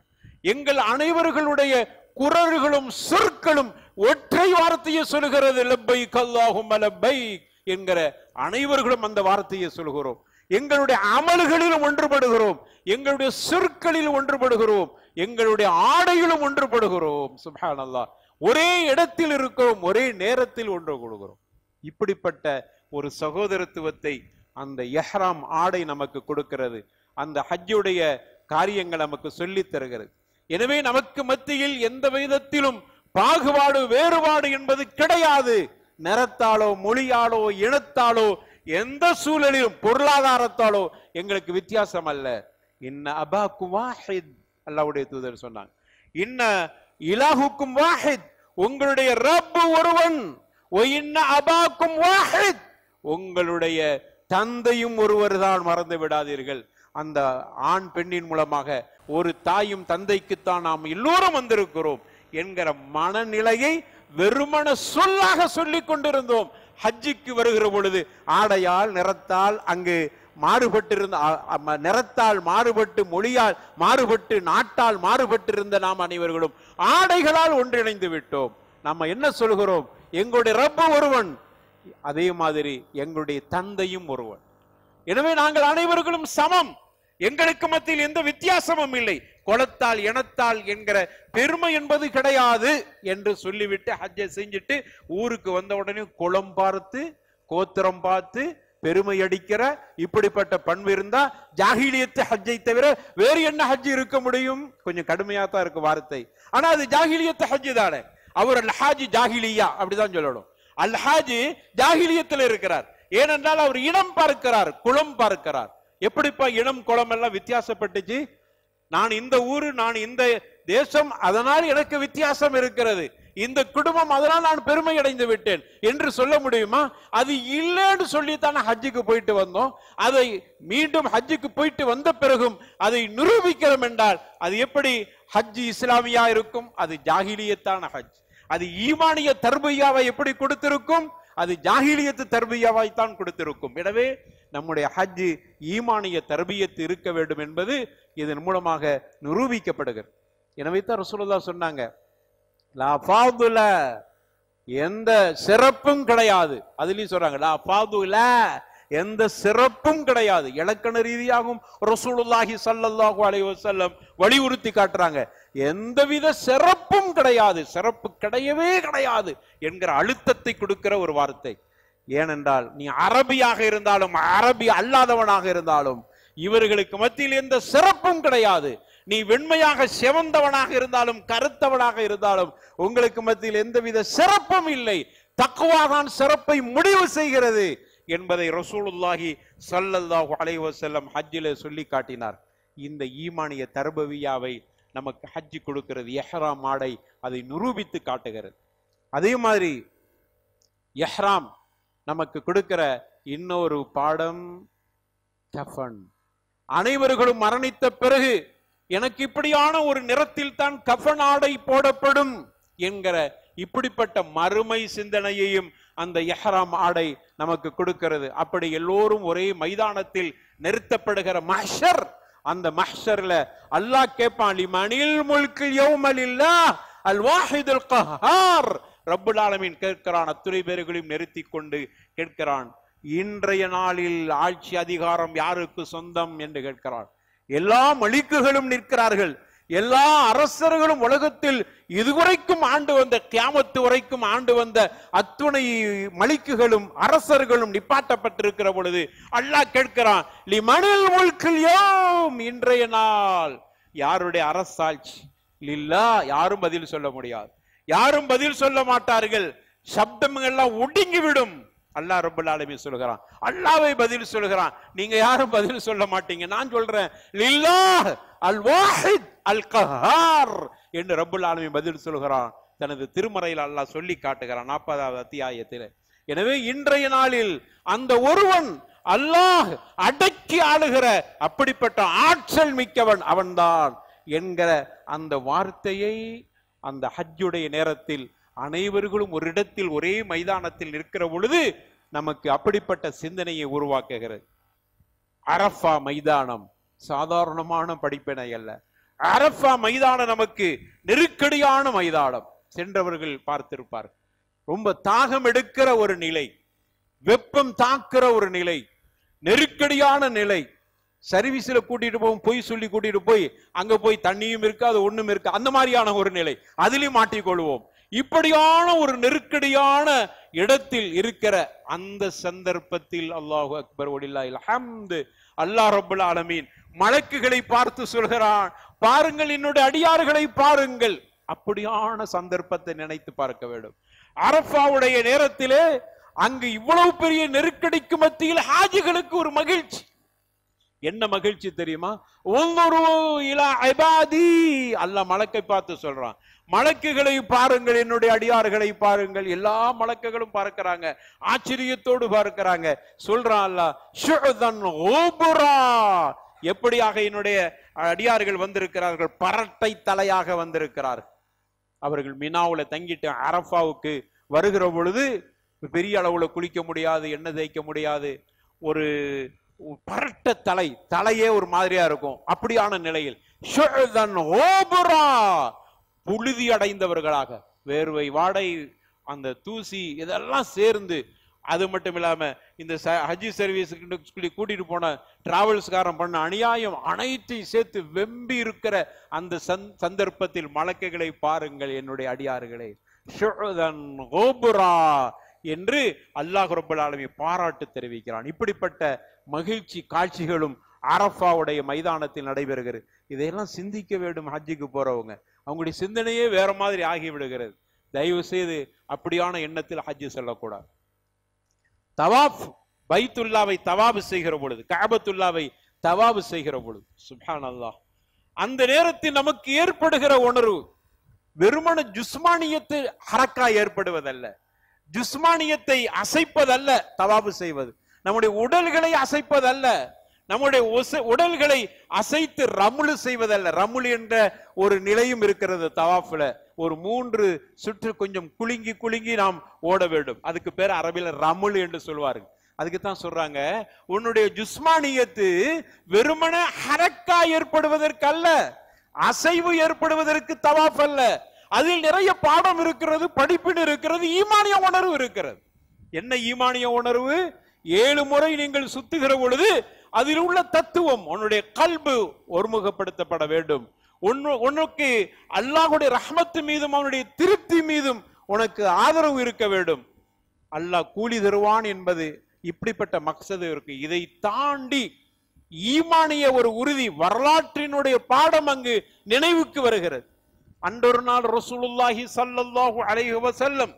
B: எங்கள் அனைவர்களுடைய குரல்களும் சொற்களும் ஒற்றை வார்த்தையை சொல்கிறது, லப்பைக் அல்லாஹும்ம லப்பைக் என்கிற அனைவர்களும் அந்த வார்த்தையை சொல்கிறோம். எங்களுடைய அமல்களிலும் ஒன்றுபடுகிறோம், எங்களுடைய சொற்களிலும் ஒன்றுபடுகிறோம், எங்களுடைய ஆடையிலும் ஒன்றுபடுகிறோம். சுப்ஹானல்லாஹ், ஒரே இடத்தில் இருக்கிறோம், ஒரே நேரத்தில் ஒன்று கொடுக்கிறோம். இப்படிப்பட்ட ஒரு சகோதரத்துவத்தை அந்த எஹ்ராம் ஆடை நமக்கு கொடுக்கிறது. அந்த ஹஜ்ஜுடைய காரியங்கள் நமக்கு சொல்லி தருகிறது. எனவே நமக்கு மத்தியில் எந்த விதத்திலும் பாகுபாடு, வேறுபாடு என்பது கிடையாது. நிறத்தாலோ, மொழியாலோ, இனத்தாலோ, எந்த சூழலிலும் பொருளாதாரத்தாலோ எங்களுக்கு வித்தியாசம் அல்ல. இன்ன அபாக்கும் வாஹித், அல்லாஹ்வுடைய தூதர் சொன்னாங்க. இன்ன இலாஹுக்கும் வாஹித், உங்களுடைய ரப் ஒருவன். இன்ன அபாக்கும் வாஹித், உங்களுடைய தந்தையும் ஒருவர் தான், மறந்து விடாதீர்கள். அந்த ஆண் பெண்ணின் மூலமாக ஒரு தாயும் தந்தைக்குத்தான் நாம் எல்லோரும் வந்திருக்கிறோம் என்கிற மனநிலையை வெறுமன சொல்லாக சொல்லிக் கொண்டிருந்தோம். ஹஜ்ஜிக்கு வருகிற பொழுது ஆடையால் நிறத்தால் அங்கு மாறுபட்டிருந்த நிறத்தால் மாறுபட்டு மொழியால் மாறுபட்டு நாட்டால் மாறுபட்டிருந்த நாம் அனைவர்களும் ஆடைகளால் ஒன்றிணைந்து விட்டோம். நம்ம என்ன சொல்கிறோம்? எங்களுடைய ரப்ப ஒருவன், அதே மாதிரி எங்களுடைய தந்தையும் ஒருவன். எனவே நாங்கள் அனைவர்களும் சமம், எங்களுக்கு மத்தியில் எந்த வித்தியாசமும் இல்லை, குலத்தால் இனத்தால் என்கிற பெருமை என்பது கிடையாது என்று சொல்லிவிட்டு ஹஜ்ஜை செஞ்சுட்டு ஊருக்கு வந்த உடனே குலம் பார்த்து கோத்திரம் பார்த்து பெருமை அடிக்கிற இப்படிப்பட்ட பண்பு இருந்தா ஜாகிலியத்து ஹஜ்ஜை தவிர வேறு என்ன ஹஜ் இருக்க முடியும்? கொஞ்சம் கடுமையா தான் இருக்கு வார்த்தை, ஆனா அது ஜாகிலியத்து ஹஜ் தானே. அவர் அல்ஹாஜி ஜாகிலியா அப்படிதான் சொல்லணும். அல்ஹாஜி ஜாகிலியத்தில் இருக்கிறார். ஏனென்றால் அவர் இனம் பார்க்கிறார், குலம் பார்க்கிறார். எப்படிப்பா இனம் குலம் எல்லாம் வித்தியாசப்பட்டுச்சு? நான் இந்த ஊரு, நான் இந்த தேசம், அதனால் எனக்கு வித்தியாசம் இருக்கிறது, இந்த குடும்பம், அதனால் நான் பெருமை அடைந்து விட்டேன் என்று சொல்ல முடியுமா? அது இல்லைன்னு சொல்லித்தானே ஹஜ்ஜுக்கு போயிட்டு வந்தோம். அதை மீண்டும் ஹஜ்ஜுக்கு போயிட்டு வந்த பிறகும் அதை நிரூபிக்கிறோம் என்றால் அது எப்படி ஹஜ் இஸ்லாமியா இருக்கும்? அது ஜாகிலியத்தான ஹஜ். அது ஈமானிய தர்பியாவை எப்படி கொடுத்திருக்கும்? அது ஜாகிலியத்து தர்பியாவை தான் கொடுத்திருக்கும். எனவே நம்முடைய ஹஜ் ஈமானிய தர்பியத்து இருக்க வேண்டும் என்பது இதன் மூலமாக நிரூபிக்கப்படுகிறது. எனவே தான் ரசூலுல்லாஹ் சொன்னாங்க, லா ஃபாதுல, எந்த சிறப்பும் கிடையாது. அதுலயும் சொல்றாங்க லா ஃபாதுல, எந்த சிறப்பும் கிடையாது. இலக்கண ரீதியாகவும் ரசூலுல்லாஹி ஸல்லல்லாஹு அலைஹி வஸல்லம் வலியுறுத்தி காட்டுறாங்க, எந்தவித சிறப்பும் கிடையாது, சிறப்பு கிடையவே கிடையாது என்கிற அழுத்தத்தை கொடுக்கிற ஒரு வார்த்தை. ஏனென்றால் நீ அரபியாக இருந்தாலும் அரபி அல்லாதவனாக இருந்தாலும் இவர்களுக்கு மத்தியில் எந்த சிறப்பும் கிடையாது. நீ வெண்மையாக சிவந்தவனாக இருந்தாலும் கருத்தவனாக இருந்தாலும் உங்களுக்கு மத்தியில் எந்தவித சிறப்பும் இல்லை. தக்வாதான் சிறப்பை முடிவு செய்கிறது என்பதை ரசூலுல்லாஹி ஸல்லல்லாஹு அலைஹி வஸல்லம் ஹஜ்ஜிலே சொல்லி காட்டினார். இந்த ஈமானிய தர்பவியாவை நமக்கு ஹஜ் கொடுக்கிறது. இஹ்ராம் ஆடை அதை நிரூபித்து காட்டுகிறது. அதே மாதிரி இஹ்ராம் நமக்கு கொடுக்கிற இன்னொரு பாடம் கஃபன். அனைவர்களும் மரணித்த பிறகு எனக்கு இப்படியான ஒரு நிறத்தில் தான் கஃபன் ஆடை போடப்படும் என்கிற இப்படிப்பட்ட மறுமை சிந்தனையையும் அந்த இஹ்ராம் ஆடை நமக்கு கொடுக்கிறது. அப்படி எல்லோரும் ஒரே மைதானத்தில் நிறுத்தப்படுகிற மஹ்ஷர், அந்த மஹ்ஷர்ல அல்லாஹ் கேட்பான், லிமனில் முல்குல் யௌம லில்லாஹ் அல் வாஹிதுல் கஹ்ஹார். ரப்புல் ஆலமீன் கேட்கிறான், அத்துணை பேர்களையும் நிறுத்தி கொண்டு கேட்கிறான், இன்றைய நாளில் ஆட்சி அதிகாரம் யாருக்கு சொந்தம் என்று கேட்கிறான். எல்லா மலிக்குகளும் நிற்கிறார்கள், எல்லா அரசர்களும் உலகத்தில் இதுவரைக்கும் ஆண்டு வந்த கியாமத்து வரைக்கும் ஆண்டு வந்த அத்துணை மலிக்குகளும் அரசர்களும் நிப்பாட்டப்பட்டிருக்கிற பொழுது அல்லாஹ் கேட்கிறான், லிமனில் முல்குல் யௌம், இன்றைய நாள் யாருடைய அரசாட்சி? லில்லாஹ். யாரும் பதில் சொல்ல முடியாது, யாரும் பதில் சொல்ல மாட்டார்கள். சப்தங்கள் எல்லாம் ஒடுங்கிவிடும். அல்லாஹ் ரப்பல் ஆலமீன் சொல்கிறான், அல்லாஹ்வை பதில் சொல்கிறான், நீங்க யாரும் பதில் சொல்ல மாட்டீங்க, நான் சொல்றேன் லில்லாஹ் அல் வாஹித் அல் கஹ்ஹார் என்று ரப்பல் ஆலமீன் பதில் சொல்கிறான். தனது திருமறையில் அல்லாஹ் சொல்லி காட்டுகிறான் 40வது அத்தியாயத்தில். எனவே இன்றைய நாளில் அந்த ஒருவன் அல்லாஹ் அடக்கி ஆளுகிற அப்படிப்பட்ட ஆற்றல் மிக்கவன் அவன்தான் என்கிற அந்த வார்த்தையை அந்த ஹஜ்ஜுடைய நேரத்தில் அனைவர்களும் ஒரு இடத்தில் ஒரே மைதானத்தில் இருக்கிற பொழுது நமக்கு அப்படிப்பட்ட சிந்தனையை உருவாக்குகிறது. அரஃபா மைதானம் சாதாரணமான படிப்பினை அல்ல. அரஃபா மைதானம் நமக்கு நெருக்கடியான மைதானம். சென்றவர்கள் பார்த்திருப்பார். ரொம்ப தாகம் எடுக்கிற ஒரு நிலை, வெப்பம் தாக்குற ஒரு நிலை, நெருக்கடியான நிலை. சர்வீஸ்ல கூட்டிட்டு போவோம், பொய் சொல்லி கூட்டிட்டு போய் அங்க போய் தண்ணியும் இருக்காது ஒண்ணும் இருக்கு, அந்த மாதிரியான ஒரு நிலை, அதிலும் மாட்டிக்கொள்வோம். இப்படியான ஒரு நெருக்கடியான இடத்தில் இருக்கிற அந்த சந்தர்ப்பத்தில் அல்லாஹு அக்பர் வலில்லாஹில் ஹம்து, அல்லாஹ் ரப்பல் ஆலமீன் மலக்குகளை பார்த்து சொல்கிறான், பாருங்கள் என்னுடைய அடியார்களை பாருங்கள். அப்படியான சந்தர்ப்பத்தை நினைத்து பார்க்க வேண்டும். அரஃபாவுடைய நேரத்திலே அங்கு இவ்வளவு பெரிய நெருக்கடிக்கு மத்தியில் ஹாஜிகளுக்கு ஒரு மகிழ்ச்சி. என்ன மகிழ்ச்சி தெரியுமா? அல்லாஹ் மலக்கை பார்த்து சொல்றான், மலக்குகளை பாருங்கள், என்னுடைய அடியார்களை பாருங்கள். எல்லா மலக்குகளும் பார்க்கிறாங்க, ஆச்சரியத்தோடு பார்க்கிறாங்க. சொல்றான் அல்லாஹ், எப்படியாக என்னுடைய அடியார்கள் வந்திருக்கிறார்கள்? பரட்டை தலையாக வந்திருக்கிறார்கள். அவர்கள் மினாவுல தங்கிட்டு அரஃபாவுக்கு வருகிற பொழுது பெரிய அளவுல குளிக்க முடியாது, எண்ணெய் தேய்க்க முடியாது, ஒரு பரட்ட தலையே ஒரு மாதிரியா இருக்கும். அப்படியான நிலையில் புழுதி அடைந்தவர்களாக, வேர்வை, வாடை, அந்த தூசி இதெல்லாம் சேர்ந்து, அது மட்டும் இல்லாம இந்த ஹஜ் சர்வீஸுக்கு கூட்டிட்டு போன டிராவல்ஸ்காரன் பண்ண அநியாயம் அனைத்தையும் சேர்த்து வெம்பி இருக்கிற அந்த சந்தர்ப்பத்தில் மலக்குகளை பாருங்கள் என்னுடைய அடியார்களே, என்று அல்லாஹ் ரப்பல் ஆலமீன் பாராட்டு தெரிவிக்கிறான். இப்படிப்பட்ட மகிழ்ச்சி காட்சிகளும் அரஃபாவுடைய மைதானத்தில் நடைபெறுகிறது. இதையெல்லாம் சிந்திக்க வேண்டும். ஹஜ்ஜுக்கு போறவங்க அவங்களுடைய சிந்தனையே வேற மாதிரி ஆகிவிடுகிறது. தயவு செய்து அப்படியான எண்ணத்தில் ஹஜ்ஜு செல்லக்கூடாது. தவாப், பைத்துல்லாவை தவாபு செய்கிற பொழுது, கஅபத்துல்லாவை தவாபு செய்கிற பொழுது, சுப்ஹானல்லாஹ், அந்த நேரத்தில் நமக்கு ஏற்படுகிற உணர்வு வெறுமன ஜுஸ்மானியத்து ஹரக்கா ஏற்படுவதல்ல, ஜுஸ்மானியத்தை அசைப்பதல்ல. தவாபு செய்வது நம்முடைய உடல்களை அசைப்பதல்ல, நம்முடைய உடல்களை அசைத்து ரமுலு செய்வதல்ல. ரமுல் என்ற ஒரு நிலையும் இருக்கிறது தவாஃப்ல. ஒரு 3 சுற்று கொஞ்சம் குலுங்கி குலுங்கி நாம் ஓட வேண்டும். அதுக்கு பேர் அரபில ரமுல் என்று சொல்வார்கள். அதுக்கு தான் சொல்றாங்க, உன்னுடைய ஜுஸ்மானியத்து வெறுமன ஹரக்கா ஏற்படுவதற்கு அல்ல, அசைவு ஏற்படுவதற்கு தவாஃப் அல்ல. அதில் நிறைய பாடம் இருக்கிறது, படிப்பின் இருக்கிறது, ஈமானிய உணர்வு இருக்கிறது. என்ன ஈமானிய உணர்வு? 7 முறை நீங்கள் சுத்துகிற பொழுது அதில் உள்ள தத்துவம், உன்னுடைய கல்பு ஒருமுகப்படுத்தப்பட வேண்டும். உனக்கு அல்லாஹ்வுடைய ரஹ்மத்து மீதும் அவனுடைய திருப்தி மீதும் உனக்கு ஆதரவு இருக்க வேண்டும். அல்லாஹ் கூலி தருவான் என்பது இப்படிப்பட்ட மக்சது இருக்கு. இதை தாண்டி ஈமானிய ஒரு உறுதி, வரலாற்றினுடைய பாடம் அங்கு நினைவுக்கு வருகிறது. அன்றொரு நாள் ரசூலுல்லாஹி ஸல்லல்லாஹு அலைஹி வஸல்லம்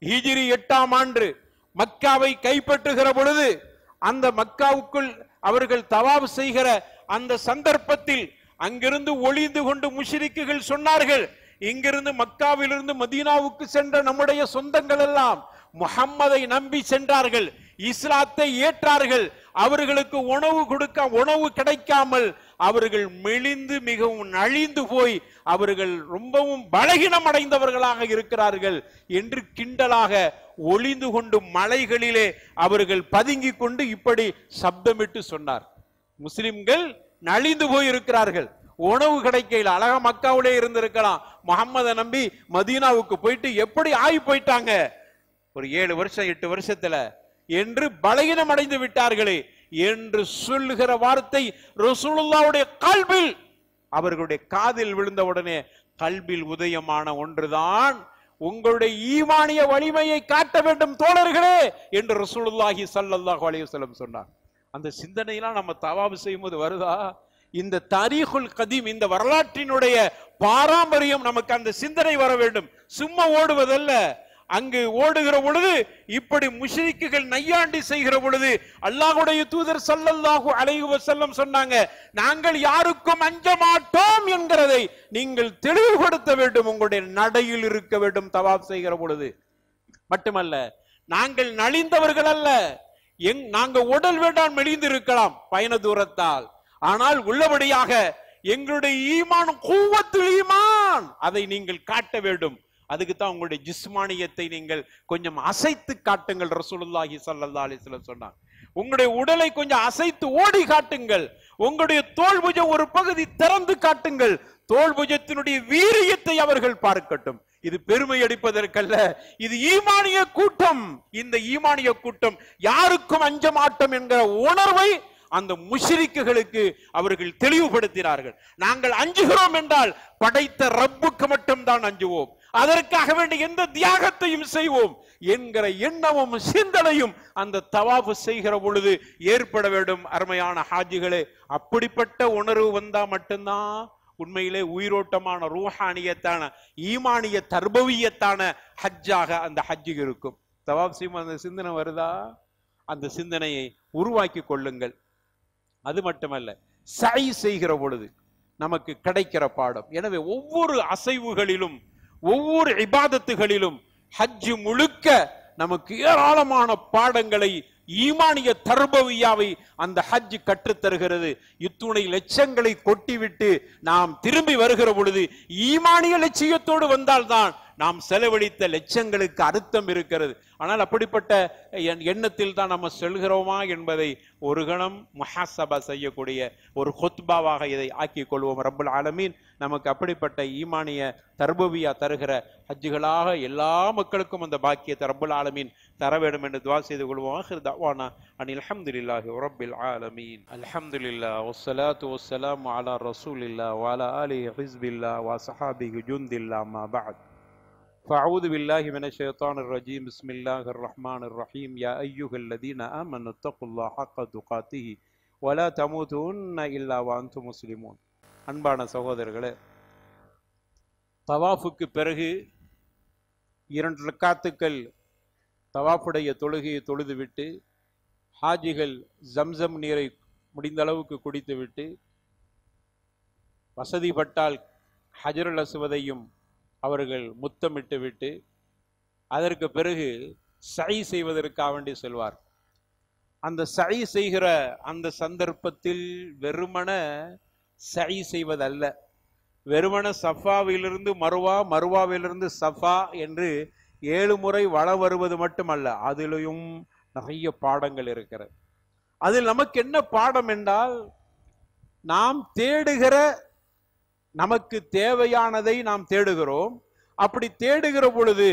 B: ஹிஜ்ரி 8ஆம் ஆண்டு மக்காவை கைப்பற்றுகிற பொழுது, அந்த மக்காவுக்குள் அவர்கள் தவாப் செய்கிற அந்த சந்தர்ப்பத்தில் அங்கிருந்து ஒளிந்து கொண்டு முஷ்ரிக்குகள் சொன்னார்கள், இங்கிருந்து மக்காவிலிருந்து மதீனாவுக்கு சென்ற நம்முடைய சொந்தங்கள் எல்லாம் முஹம்மதை நம்பி சென்றார்கள், இஸ்லாத்தை ஏற்றார்கள். அவர்களுக்கு உணவு கிடைக்காமல் அவர்கள் மெலிந்து மிகவும் நலிந்து போய் அவர்கள் ரொம்பவும் பலகீனம் அடைந்தவர்களாக இருக்கிறார்கள் என்று கிண்டலாக ஒளிந்து கொண்டு மலைகளிலே அவர்கள் பதுங்கி கொண்டு இப்படி சப்தமிட்டு சொன்னார். முஸ்லிம்கள் நலிந்து போய் இருக்கிறார்கள், உணவு கிடைக்கல. அழகா மக்காவிலே இருந்திருக்கலாம், முஹம்மதை நம்பி மதீனாவுக்கு போயிட்டு எப்படி ஆகி போயிட்டாங்க ஒரு 7 வருஷம் 8 வருஷத்துல என்று பலகீனம் அடைந்து விட்டார்களே என்று சொல்லுகிற வார்த்தை ரசூலுல்லாஹ்வுடைய கல்பில், அவர்களுடைய காதில் விழுந்தவுடனே கல்பில் உதயமான ஒன்றுதான், உங்களுடைய ஈமானிய வலிமையை காட்ட வேண்டும் தோழர்களே என்று ரசூலுல்லாஹி ஸல்லல்லாஹு அலைஹி வஸல்லம் சொன்னார். அந்த சிந்தனையெல்லாம் நம்ம தவாப் செய்யும்போது வருதா? இந்த தாரீகுல் கதீம், இந்த வரலாற்றினுடைய பாரம்பரியம் நமக்கு அந்த சிந்தனை வர வேண்டும். சும்மா ஓடுவதல்ல. அங்கு ஓடுகிற பொழுது இப்படி முஷ்ரிக்குகள் நையாண்டி செய்கிற பொழுது அல்லாஹ்வுடைய தூதர் ஸல்லல்லாஹு அலைஹி வஸல்லம் சொன்னாங்க, நாங்கள் யாருக்கும் அஞ்ச மாட்டோம் என்கிறதை நீங்கள் தெளிவுபடுத்த வேண்டும், உங்களுடைய நடையில் இருக்க வேண்டும் தவாப் செய்கிற பொழுது. மட்டுமல்ல, நாங்கள் நலிந்தவர்கள் அல்ல, நாங்க உடல் வேண்டாம் மெலிந்து இருக்கலாம் பயண தூரத்தால், ஆனால் உள்ளபடியாக எங்களுடைய ஈமான் குவத்துல் ஈமான் அதை நீங்கள் காட்ட வேண்டும். அதுக்கு தான் உங்களுடைய ஜிஸ்மானியத்தை நீங்கள் கொஞ்சம் அசைத்து காட்டுங்கள். ரசூலுல்லாஹி ஸல்லல்லாஹு அலைஹி வஸல்லம் சொன்னாங்க, உங்களுடைய உடலை கொஞ்சம் அசைத்து ஓடி காட்டுங்கள், உங்களுடைய தோள் புஜம் ஒரு பகுதி திறந்து காட்டுங்கள், தோள் புஜத்தினுடைய வீரியத்தை அவர்கள் பார்க்கட்டும். இது பெருமை அடிப்பதற்கல்ல, இது ஈமானிய கூட்டம். இந்த ஈமானிய கூட்டம் யாருக்கும் அஞ்ச மாட்டோம் என்கிற உணர்வை அந்த முஷ்ரிக்குகளுக்கு அவர்கள் தெளிவுபடுத்தினார்கள். நாங்கள் அஞ்சுகிறோம் என்றால் படைத்த ரப்புக்கு மட்டும் தான் அஞ்சுவோம், அதற்காக வேண்டிய எந்த தியாகத்தையும் செய்வோம் என்கிற எண்ணமும் சிந்தனையும் அந்த தவாஃப் செய்கிற பொழுது ஏற்பட வேண்டும். அருமையான ஹாஜிகளே, அப்படிப்பட்ட உணர்வு வந்தா மட்டும்தான் உண்மையிலே உயிரோட்டமான ரூஹானியத்தான ஈமானிய தர்பவியத்தான ஹஜ்ஜாக அந்த ஹஜ்ஜு இருக்கும். தவாஃப் செய்யும் அந்த சிந்தனை வருதா? அந்த சிந்தனையை உருவாக்கி கொள்ளுங்கள். அது மட்டுமல்ல, சை செய்கிற பொழுது நமக்கு கிடைக்கிற பாடம். எனவே ஒவ்வொரு அசைவுகளிலும் ஒவ்வொரு இபாதத்துகளிலும் ஹஜ் முழுக்க நமக்கு ஏராளமான பாடங்களை ஈமானிய தர்பவியாவை அந்த ஹஜ் கற்றுத்தருகிறது. இத்துணை லட்சங்களை கொட்டிவிட்டு நாம் திரும்பி வருகிற பொழுது ஈமானிய லட்சியத்தோடு வந்தால்தான் நாம் செலவழித்த லட்சங்களுக்கு அர்த்தம் இருக்கிறது. ஆனால் அப்படிப்பட்ட எண்ணத்தில் தான் நம்ம செல்கிறோமா என்பதை ஒரு கணம் முஹாசபா செய்யக்கூடிய ஒரு ஹுத்பாவாக இதை ஆக்கிக் கொள்வோம். ரப்பல் ஆலமீன் நமக்கு அப்படிப்பட்ட ஈமானிய தர்பவியா தருகிற ஹஜ்ஜுகளாக எல்லா மக்களுக்கும் அந்த பாக்கியத்தை ரப்பல் ஆலமீன் தர வேண்டும் என்று துஆ செய்து கொள்வோம். ஆகிர் தஅவானா அனில் ஹம்துலில்லாஹி ரப்பில் ஆலமீன். அல்ஹம்துலில்லாஹ் வஸ்ஸலாத்து வஸ்ஸலாமு அலா ரசூலில்லாஹ் வ அலா ஆலிஹி ஹிஸ்பில்லாஹ் வ ஸஹாபிஹி ஜுந்தில்லாஹ் மா பஅத். فأعوذ بالله من الشيطان الرجيم. بسم الله الرحمن الرحيم. يا أيها الذين آمنوا اتقوا الله حق تقاته ولا تموتن إلا وأنتم مسلمون. அன்பான சகோதரர்களே, தவாஃபுக்கு பிறகு 2 ரக்காத்துக்கள் தவாஃபுடைய தொழுகையை தொழுதுவிட்டு ஹாஜிகள் ஜம்சம் நீரை முடிந்த அளவுக்கு குடித்துவிட்டு வசதிப்பட்டால் ஹஜருல் அஸ்வதையும் அவர்கள் முத்தமிட்டு விட்டு அதற்கு பிறகு சை செய்வதற்காக வேண்டி செல்வார். அந்த சை செய்கிற அந்த சந்தர்ப்பத்தில் வெறுமன சை செய்வதல்ல, வெறுமன சஃபாவிலிருந்து மருவா, மருவாவிலிருந்து சஃபா என்று 7 முறை வலம் வருவது மட்டுமல்ல, அதிலும் நிறைய பாடங்கள் இருக்கிறது. அதில் நமக்கு என்ன பாடம் என்றால், நாம் தேடுகிற நமக்கு தேவையானதை நாம் தேடுகிறோம். அப்படி தேடுகிற பொழுது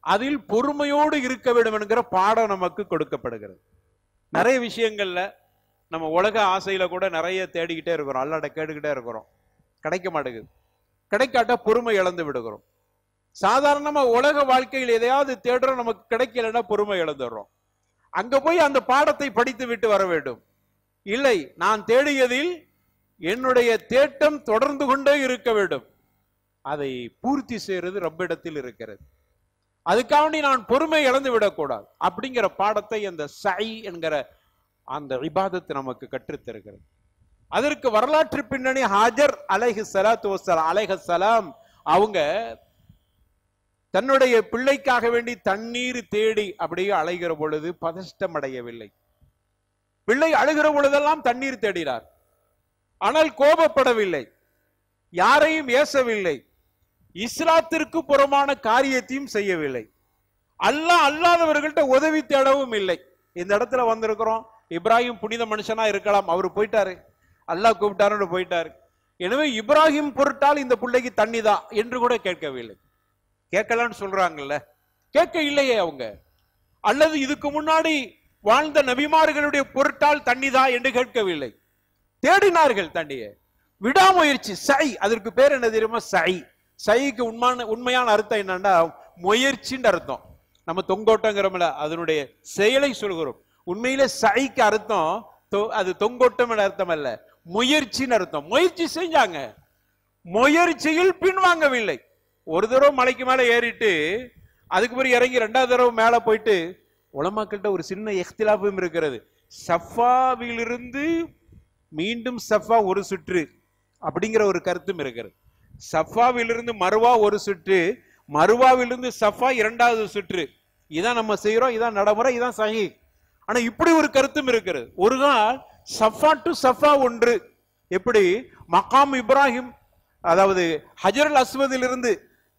B: அதில் பொறுமையோடு இருக்க வேண்டும் என்கிற பாடம் நமக்கு கொடுக்கப்படுகிறது. நிறைய விஷயங்கள்ல நம்ம உலக ஆசையில கூட நிறைய தேடிக்கிட்டே இருக்கிறோம், அல்லாஹ்ட்ட கேட்டுக்கிட்டே இருக்கிறோம், கிடைக்க மாட்டேங்குது. கிடைக்காட்ட பொறுமை இழந்து விடுகிறோம். சாதாரணமா உலக வாழ்க்கையில் எதையாவது தேடுறோம், நமக்கு கிடைக்கலன்னா பொறுமை இழந்துடுறோம். அங்க போய் அந்த பாடத்தை படித்து விட்டு வர வேண்டும். இல்லை, நான் தேடியதில் என்னுடைய தேட்டம் தொடர்ந்து கொண்டே இருக்க வேண்டும். அதை பூர்த்தி செய்யறது ரப்பிடத்தில் இருக்கிறது. அதுக்காக நான் பொறுமை இழந்து விடக்கூடாது. அப்படிங்கிற பாடத்தை அந்த சை என்கிற அந்த இபாதத்தை நமக்கு கற்றுத்தருகிறது. அதற்கு வரலாற்று பின்னணி, ஹாஜர் அலைஹிஸ்ஸலாம் அவங்க தன்னுடைய பிள்ளைக்காக வேண்டி தண்ணீர் தேடி அப்படியே அலைகிற பொழுது பதஷ்டம் அடையவில்லை. பிள்ளை அழுகிற பொழுதெல்லாம் தண்ணீர் தேடினார். ஆனால் கோபப்படவில்லை, யாரையும் ஏசவில்லை, இஸ்லாத்திற்கு புறமான காரியத்தையும் செய்யவில்லை, அல்லாஹ் அல்லாதவர்கள்ட்ட உதவி தேடவும் இல்லை. இந்த இடத்துல வந்திருக்கிறோம், இப்ராஹிம் புனித மனுஷனா இருக்கலாம், அவர் போயிட்டாரு, அல்லாஹ் கூப்பிட்டாருன்னு போயிட்டாரு. எனவே இப்ராஹிம் பொருட்டால் இந்த பிள்ளைக்கு தண்ணி தான் என்று கூட கேட்கவில்லை. கேட்கலான்னு சொல்றாங்கல்ல, கேட்க இல்லையே அவங்க. அல்லது இதுக்கு முன்னாடி வாழ்ந்த நபிமார்களுடைய பொருட்டால் தண்ணி தான் என்று கேட்கவில்லை, தேடினார்கள் தண்ணியை. விடாமுயற்சி, சை. அதற்கு பேர் என்ன தெரியுமா? சை. சைக்கு உண்மையான அர்த்தம் என்னன்னா முயற்சின்னு அர்த்தம். நம்ம தொங்கோட்டங்கிறோம்ல, அதனுடைய செயலை சொல்கிறோம். உண்மையிலே சைக்கு அர்த்தம் அது தொங்கோட்டம் அர்த்தம் அல்ல, முயற்சின்னு அர்த்தம். முயற்சி செஞ்சாங்க, முயற்சியில் பின்வாங்கவில்லை. ஒரு தடவை மலைக்கு மேல ஏறிட்டு அதுக்கு பிறகு இறங்கி 2வது தடவை மேல போயிட்டு, உலமாக்கள்கிட்ட ஒரு சின்ன இஹ்திலாஃபும் இருக்கிறது. சஃபாவிலிருந்து மீண்டும் சஃபா ஒரு சுற்று அப்படிங்கிற ஒரு கருத்தும் இருக்கிறது. சஃபாவிலிருந்து மருவா ஒரு சுற்று, மருவாவிலிருந்து சஃபா 2வது சுற்று. இதான் நம்ம செய்யறோம், இதான் நடைமுறை, இதான் சஹீஹ். ஆனா இப்படி ஒரு கருத்தும் இருக்கிறது. ஒரு நாள் சஃபா டு சஃபா ஒன்று. எப்படி மகாம் இப்ராஹிம், அதாவது ஹஜருல் அஸ்வதிலிருந்து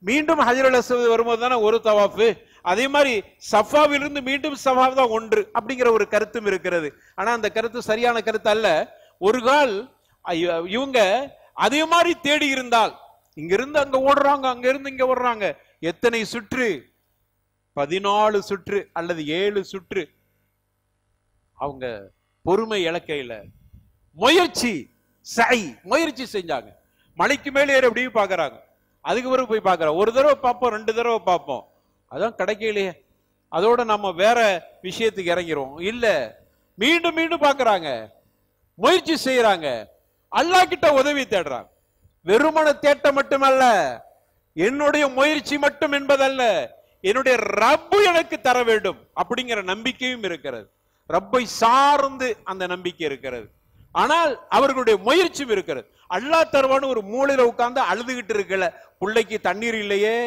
B: மீண்டும் ஹஜருல் அஸ்வத் வரும்போது தானே ஒரு தவாஃபு, அதே மாதிரி சஃபாவிலிருந்து மீண்டும் சஃபா தான் ஒன்று அப்படிங்கிற ஒரு கருத்தும் இருக்கிறது. ஆனா அந்த கருத்து சரியான கருத்து அல்ல. ஒரு கால் இவங்க அதே மாதிரி தேடி இருந்தால், இங்க இருந்து அங்க ஓடுறாங்க, அங்க இருந்து இங்க ஓடுறாங்க, எத்தனை சுற்று? 14 சுற்று அல்லது 7 சுற்று. அவங்க பொறுமை இழக்கையில முயற்சி, சை, முயற்சி செஞ்சாங்க. மலைக்கு மேலே ஏறி அப்படியே பாக்குறாங்க, அதுக்கு பிறகு போய் பாக்குறாங்க. ஒரு தடவை பார்ப்போம், 2 தடவை பார்ப்போம், அதான் கிடைக்கலையே, அதோட நம்ம வேற விஷயத்துக்கு இறங்கிறோம். இல்ல, மீண்டும் மீண்டும் பாக்குறாங்க, முயற்சி செய்யறாங்க, அல்லாஹ் கிட்ட உதவி தேடுறாங்க. வெறுமன தேட்ட மட்டுமல்ல, என்னுடைய முயற்சி மட்டும் என்பதல்ல, என்னுடைய ரப்பு எனக்கு தர வேண்டும் அப்படிங்கிற நம்பிக்கையும் இருக்கிறது. ரப்பை சார்ந்து அந்த நம்பிக்கை இருக்கிறது. ஆனால் அவர்களுடைய முயற்சியும் இருக்கிறது. அல்லாஹ் தருவான்னு ஒரு மூலையில உட்கார்ந்து அழுதுகிட்டு இருக்கல, பிள்ளைக்கு தண்ணீர் இல்லையே,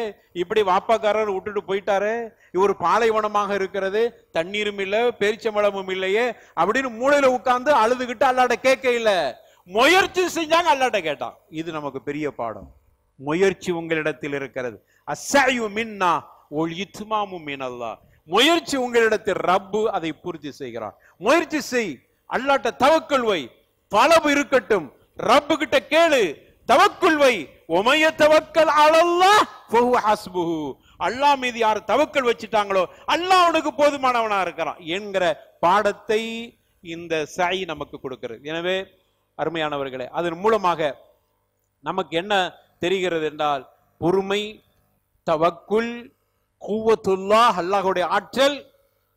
B: இப்படி வாப்பாக்காரர் விட்டுட்டு போயிட்டாரு, இவர் பாலைவனமாக இருக்கிறது, தண்ணீரும் இல்ல பேரிச்சம்பழமும் இல்லையே அப்படின்னு மூலையில உட்கார்ந்து அழுதுகிட்டு அல்லாட்ட கேட்க இல்ல, முயற்சி செஞ்சாங்க, அல்லாட்ட கேட்டான். இது நமக்கு பெரிய பாடம். முயற்சி உங்களிடத்தில் இருக்கிறது. அஸ்ஸயு மின்னா வல் இத்மாமு மினல்லாஹ். முயற்சி உங்களிடத்தில், ரப்பு அதை பூர்த்தி செய்கிறான். முயற்சி செய், அல்லாட்ட தவக்குல் வை, தலபு இருக்கட்டும், ரப்பு கிட்ட கேளு, தவக்குல் வை. உமைய தவக்கல் அலல்லாஹ் ஃபஹுவ ஹஸ்புஹு. அல்லாஹ் மீது யார் தவக்கல் வச்சிட்டாங்களோ அல்லாஹ் அவனுக்கு போதுமானவனா இருக்கிறான் என்கிற பாடத்தை இந்த சை நமக்கு கொடுக்கிறது. எனவே அருமையானவர்களே, அதன் மூலமாக நமக்கு என்ன தெரிகிறது என்றால், பொறுமை, தவக்குல், குவத்துல்லாஹ், அல்லாஹ்வுடைய ஆற்றல்,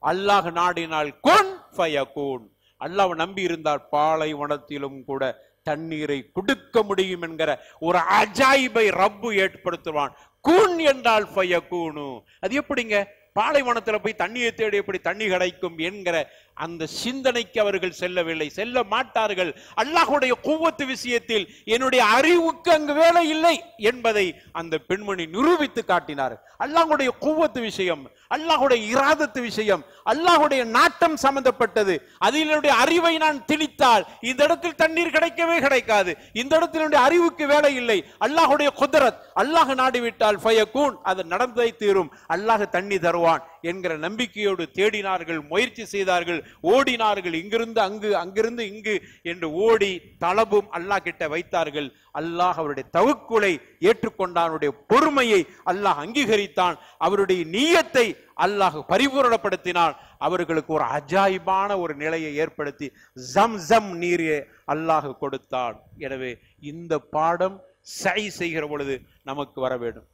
B: அல்லாஹ் நாடினால் குன் ஃபயகுன். அல்லாஹ் நம்பி இருந்தால் பாலைவனத்திலும் கூட தண்ணீரை கொடுக்க முடியும் என்கிற ஒரு அஜாயிபை ரப்பு ஏற்படுத்துவான். குன் என்றால் ஃபயகுனு. அது எப்படிங்க, பாலைவனத்துல போய் தண்ணியை தேடி எப்படி தண்ணி கிடைக்கும் என்கிற அந்த சிந்தனைக்கு அவர்கள் செல்லவில்லை, செல்ல மாட்டார்கள். அல்லாஹ்வுடைய குவத்து விஷயத்தில் என்னுடைய அறிவுக்கு அங்கு வேலை இல்லை என்பதை அந்த பெண்மணி நிரூபித்து காட்டினார். அல்லாஹ்வுடைய குவத்து விஷயம், அல்லாஹ்வுடைய இராதத்து விஷயம், அல்லாஹ்வுடைய நாட்டம் சம்பந்தப்பட்டது. அதில் என்னுடைய அறிவை நான் திணித்தால் இந்த இடத்தில் தண்ணீர் கிடைக்கவே கிடைக்காது. இந்த இடத்தில் என்னுடைய அறிவுக்கு வேலை இல்லை. அல்லாஹ்வுடைய குத்ரத், அல்லாஹ் நாடிவிட்டால் ஃபயகுன், அது நடந்தே தீரும், அல்லாஹ் தண்ணி தருவான் என்கிற நம்பிக்கையோடு தேடினார்கள், முயற்சி செய்தார்கள், ஓடினார்கள். இங்கிருந்து அங்கு, அங்கிருந்து இங்கு என்று ஓடி தலபும் அல்லாஹ் கிட்ட வைத்தார்கள். அல்லாஹ் அவருடைய தவக்குலை ஏற்றுக்கொண்டான், அவருடைய பொறுமையை அல்லாஹ் அங்கீகரித்தான், அவருடைய நியத்தை அல்லாஹ் பரிபூரணப்படுத்தினான். அவர்களுக்கு ஒரு அஜாயிபான ஒரு நிலையை ஏற்படுத்தி ஜம்சம் நீரை அல்லாஹ் கொடுத்தான். எனவே இந்த பாடம் சை செய்கிற பொழுது நமக்கு வர வேண்டும்.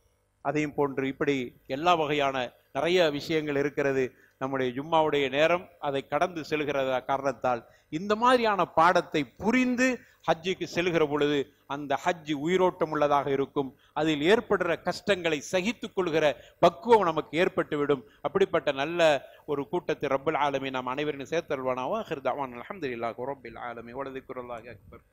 B: அதையும் போன்று இப்படி எல்லா வகையான நிறைய விஷயங்கள் இருக்கிறது. நம்முடைய ஜும்மாவுடைய நேரம் அதை கடந்து செல்கிற காரணத்தால் இந்த மாதிரியான பாடத்தை புரிந்து ஹஜ்ஜுக்கு செல்கிற பொழுது அந்த ஹஜ் உயிரோட்டம் உள்ளதாக இருக்கும். அதில் ஏற்படுற கஷ்டங்களை சகித்துக் கொள்கிற பக்குவம் நமக்கு ஏற்பட்டுவிடும். அப்படிப்பட்ட நல்ல ஒரு கூட்டத்தை ரப்பல் ஆலமீன் நாம் அனைவரையும் சேர்த்தல்வானாவா. அல்ஹம்துலில்லாஹி ரப்பில் ஆலமீன். வலதிக்ருல்லாஹி அக்பர்.